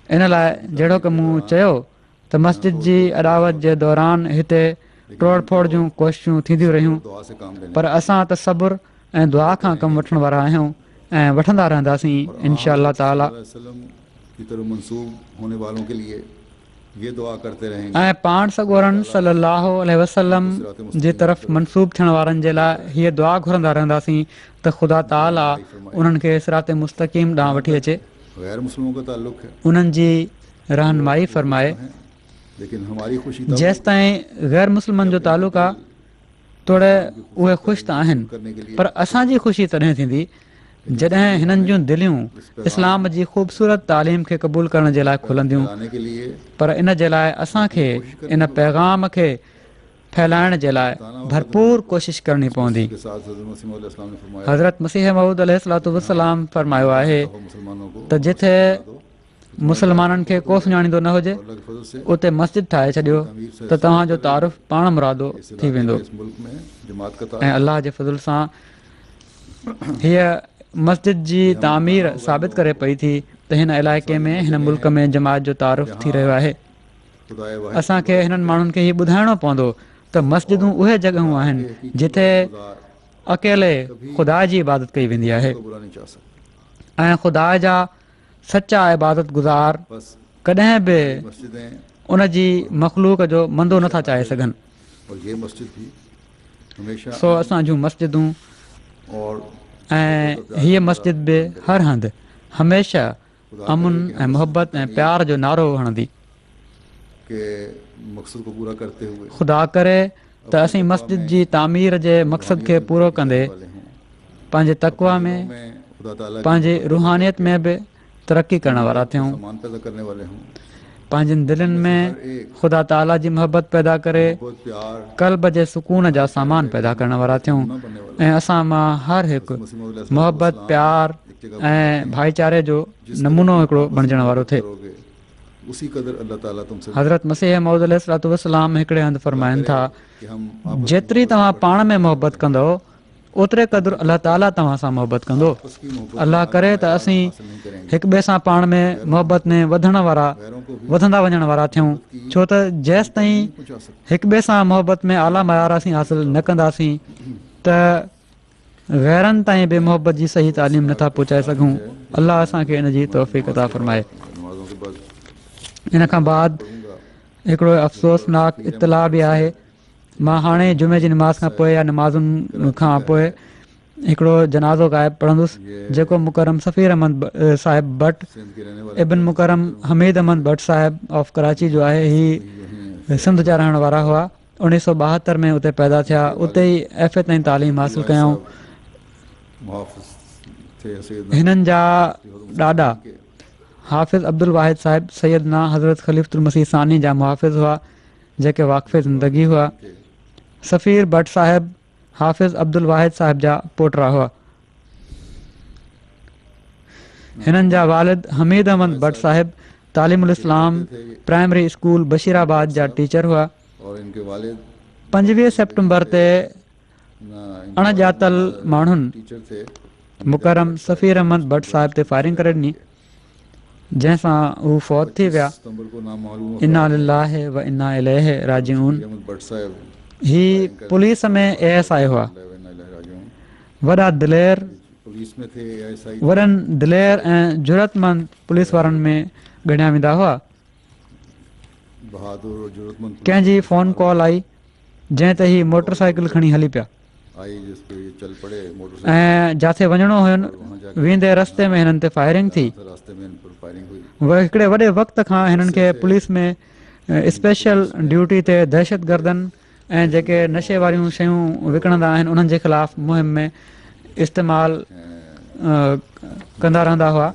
इन लाइ जहिड़ो की मूं चयो त मस्जिद जी अदावत जे दौरान हिते तोड़ फोड़ जूं कोशिशूं थींदियूं रहियूं पर असां त सब्र ऐं दुआ खां कमु वठण वारा आहियूं ऐं वठंदा रहंदासीं इंशा अल्लाह ताला। ऐं पाण सॻोरन सल्लल्लाहु अलैहि वसल्लम जी तरफ़ मनसूब थियण वारनि जे लाइ हीअ दुआ घुरंदा रहंदासीं त ख़ुदा ताला उन्हनि खे सिरात मुस्तक़ीम ॾांहुं वठी अचे, उन्हनि जी रहनुमाई फ़रमाए। जेसि ताईं ग़ैर मुस्लिमनि जो तालुक़ु आहे तोड़े उहे ख़ुशि त आहिनि पर असांजी ख़ुशी तॾहिं थींदी जॾहिं हिननि जूं दिलियूं इस्लाम जी ख़ूबसूरत तालीम खे क़बूल करण जे लाइ खुलंदियूं, लाने के लिए पर इन जे लाइ असांखे इन पैगाम खे फैलाइण जे लाइ भरपूर कोशिश करणी पवंदी। के साथ हज़रत मसीह मौद अलैहिस्सलाम ने फरमाया हज़रत मसीह मऊद अलैहिस्सलाम फरमायो आहे मुसलमानों को त जिथे मुसलमाननि खे को सुञाणींदो न हुजे अल्लाह के फजल से उते मस्जिद ठाहे छॾियो त तव्हांजो तारुफ़ पाण मुरादो थी वेंदो। इस मुल्क में जमात का ऐं अलाह जे फज़ल सां हीअ मस्जिद जी तामीर साबित करे पई थी त हिन इलाइक़े में हिन मुल्क में जमात जो तारुफ़ थी रहियो आहे। खुदाए वाहिद असांखे हिननि माण्हुनि खे हीअ ॿुधाइणो पवंदो त मस्जिदूं उहे जॻहियूं आहिनि जिथे अकेले ख़ुदा जी इबादत कई वेंदी आहे को बुरा नहीं चाह सकते। ऐं ख़ुदा जा सचा इबादत गुज़ार बस कॾहिं बि मस्जिदें उन जी मख़लूक जो मंदो नथा चाहे सघनि। और ये मस्जिद भी हमेशा सो असां जूं मस्जिदूं और ऐं हीअ मस्जिद बि हर हंधि हमेशह अमुन ऐं मुहबत ऐं प्यार जो नारो हणंदी। के मक़सद को पूरा करते हुए ख़ुदा करे त असीं मस्जिद जी तामीर जे मक़सद खे पूरो कंदे वाले हों। पंहिंजे तक़वा में मैं खुदा ताला की पंहिंजे रूहानियत में बि तरक़ी करण वारा थियूं, सामान पैदा करने वाले हों। पंहिंजनि दिलनि में ख़ुदा ताला जी मोहबत पैदा करे बहुत प्यार क़ल्ब जे सुकून जा सामान पैदा करण वारा थियूं ऐं असां मां हर हिकु मोहबत प्यार ऐं भाईचारे जो नमूनो हिकिड़ो बणिजण वारो थिए। करोगे उसी कदर अल्लाह ताला तुमसे हज़रत मसीह मऊद अलैहिस्सलाम हिकिड़े हंधि फरमाइनि था कि हम आपस जेतिरी तव्हां पाण में मोहबत कंदो ओतिरे क़दुरु अलाह ताला तव्हां सां मोहबत कंदो। की मोहब्बत अलाह करे त असीं हासिल नहीं करेंगे। हिक ॿिए सां पाण में मोहबत में वधण वारा गैरों को भी वधंदा वञण वारा थियूं, छो त जेसि ताईं पहुंचा सकते। हिक ॿिए सां मोहबत में आला मयार असीं हासिल न कंदासीं त गैरनि ताईं बि मोहबत जी सही तालीम नथा पहुचाए सघूं। अलाह असांखे इन जी तौफ़ीक़ अता फ़रमाए। नमाज़ों के बाद इन खां बाद पढ़ूंगा हिकिड़ो अफ़सोसनाक इतलाह बि आहे। मां हाणे जुमे जी नमाज़ खां पोइ या नमाज़ुनि खां पोइ हिकिड़ो जनाज़ो ग़ाइब पढ़ंदुसि जेको मुकरम सफ़ीर अहमद साहिब भट्ट सिंध के रहने वाले इब्न मुकरम हमीद अहमद भट्ट साहिब ऑफ कराची जो आहे। ही सिंध जा रहण वारा हुआ। 1972 में उते पैदा थिया, उते ई FA ताईं तालीम हासिल कयऊं। मुहाफ़िज़ थे सैयद हिननि जा ॾाॾा हाफ़िज़ अब्दुल वाहिद साहिब सैयदना हज़रत ख़लीफ़ुल मसीह सानी जा मुहाफ़िज़ हुआ जेके वाक़फ़े ज़िंदगी हुआ। सफ़ीर भट्ट साहिब हाफ़िज़ अब्दुल वाहिद साहिब जा पोटरा हुआ। हिननि जा वालिद हमीद अहमद भट्ट साहिब तालीमुल इस्लाम प्राइमरी स्कूल बशीराबाद जा टीचर हुआ। और इनके वालिद 25 सेप्टेम्बर ते अणॼातल माण्हुनि टीचर थे। मुकरम सफ़ीर अहमद भट्ट साहिब ते फायरिंग करे ॾिनी जंहिंसां हू फौत थी विया। सितंबर को नाम मालूम इन्ना लिल्लाहि व इन्ना इलैहि राजिऊन। अहमद भट्ट साहब ही पुलिस में ASI हुआ। वॾा दिलेर पुलिस में थे ASI वॾनि दिलेर ऐं ज़रूरतमंद पुलिस वारनि में ॻणिया वेंदा हुआ। बहादुर और जरूरतमंद कंहिंजी फ़ोन कॉल आई जंहिं ते ही मोटरसाइकिल खणी हली पिया आई जिस पे ये चल पड़े मोटरसाइकिल ऐं जिथे वञिणो हुयुनि वेंदे रस्ते में हिननि ते फायरिंग थी। रास्ते में इन पर फायरिंग हुई। हिकिड़े वॾे वक़्त खां हिननि खे पुलिस में स्पेशल ड्यूटी ते दहशत गर्दनि ऐं जेके नशे वारियूं शयूं विकिणंदा आहिनि उन्हनि जे ख़िलाफ़ मुहिम में इस्तेमालु कंदा रहंदा हुआ।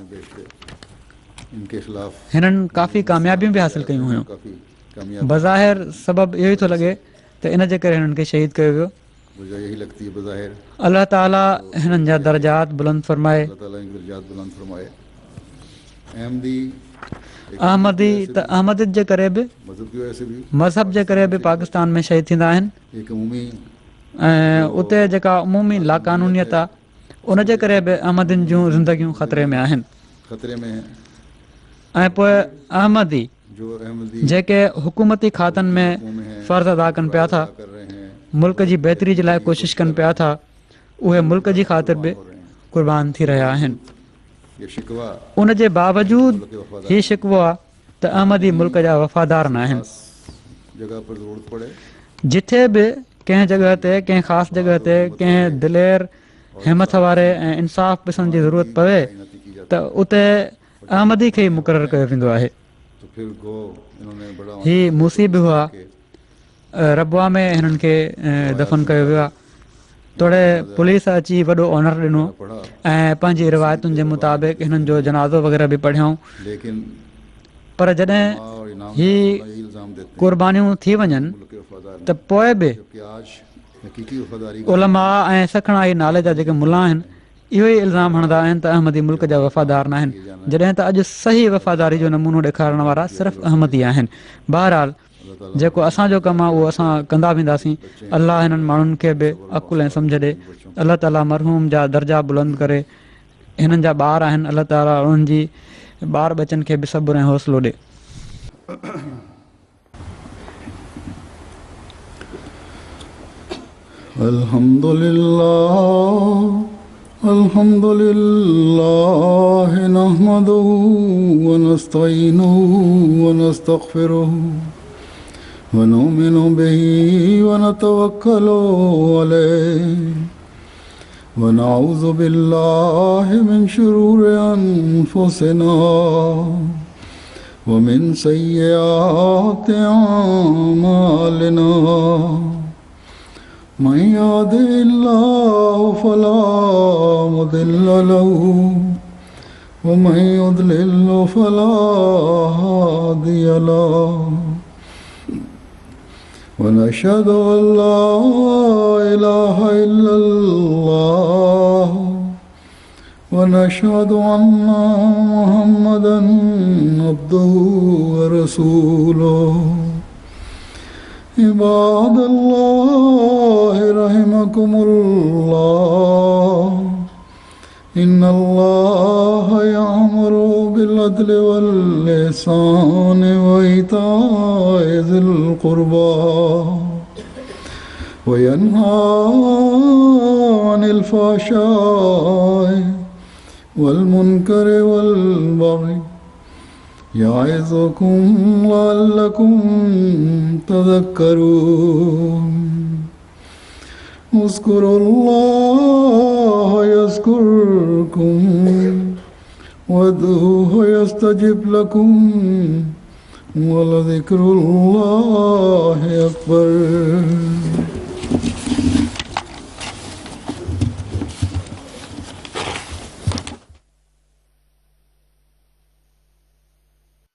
इनके खिलाफ हिननि काफ़ी कामयाबियूं बि हासिल कयूं हुयूं। काफी कामयाब बज़ाहिर सबबु इहो ई थो लॻे त इन जे करे हिननि खे शहीद कयो वियो। वजह यही लगती है बज़ाहिर अलाह ताला हिननि जा दर्जात बुलंद फरमाए। अल्लाह ताला इनके दर्जात बुलंद फरमाए। अहमदी अहमदी त अहमदियत जे करे बि मजहब की वजह से भी मज़हब जे करे बि पाकिस्तान में शहीद थींदा आहिनि एक अमूमी ऐं उते जेका उमूमी लाक़ानूनियत आहे उन जे करे बि अहमदियुनि जूं ज़िंदगियूं ख़तरे में आहिनि। खतरे में है। ऐं पोइ अहमदी जो अहमदी जेके हुकूमती खातनि में फ़र्ज़ अदा कनि पिया था, कर रहे हैं मुल्क जी बहितरी जे लाइ कोशिशि कनि पिया था, उहे मुल्क जी ख़ातिर बि क़ुर्बान थी रहिया आहिनि। ये शिकवा उन जे बावजूदि हीउ शिकवो आहे त अहमदी मुल्क जा वफ़ादार न आहिनि। जगह पर ज़रूरत पड़े जिथे बि कंहिं जॻह ते कंहिं ख़ासि जॻह ते कंहिं दिलेर हिमत वारे ऐं इंसाफ़ पसंद जी ज़रूरत पवे त उते अहमदी खे ई मुक़ररु कयो वेंदो आहे। तो फिर गो इन्होंने बड़ा ही मूसीब हुआ रबवा में हिननि खे दफ़न कयो वियो आहे। तोड़े पुलिस अची वॾो ऑनर ॾिनो ऐं पंहिंजी रिवायतुनि जे मुताबिक़ हिननि जो जनाज़ो वग़ैरह बि पढ़ियऊं। पर जॾहिं ही क़ुर्बानियूं थी वञनि त पोइ बि उलमा ऐं सखणाई नाले जा जेके मुला आहिनि इहो ई इल्ज़ाम हणंदा आहिनि त अहमदी मुल्क जा वफ़ादार न आहिनि, जॾहिं त अॼु सही वफ़ादारी जो नमूनो ॾेखारण वारा सिर्फ़ु अहमदी आहिनि। बहरहाल जेको असांजो कमु आहे उहो असां कंदा वेंदासीं। अलाह हिननि माण्हुनि खे बि अक़ुल ऐं सम्झ ॾे। अलाह ताला मरहूम जा दर्जा बुलंद करे। हिननि जा ॿार आहिनि, अलाह ताला उन्हनि जी ॿार बचनि खे बि सब्र ऐं हौसलो ॾे। अल्हम्दुलिल्लाह नहमदुहु व नस्तईनुहु व नस्तगफिरुहु व नुमिनु बिही व नतवक्कलु अलैहि व नऊज़ु बिल्लाहि मिन शुरूरि अनफुसिना व मिन सय्यिआति अअमालिना। मन यहदिहिल्लाहु फला मुदिल्ल लहु व मन युद्लिल्हु फला हादिय लहु व नशहदु अन ला इलाहा इल्लल्लाह व नशहदु अन्ना मुहम्मदन अब्दुहु व रसूलुहु। इबादल्लाह रहमकुमुल्लाह इन्नल्लाह यअमुरु बिल अदलि वल इहसानि व ईताइ ज़िल क़ुर्बा व यन्हा अनिल फ़हशाइ वल मुनकरि वल बग़ि याइज़ुकुम लअल्लकुम तज़क्करून। उज़्कुरुल्लाह यज़्कुरकुम वदऊहु यस्तजिब लकुम व लज़िक्रुल्लाहि अकबर।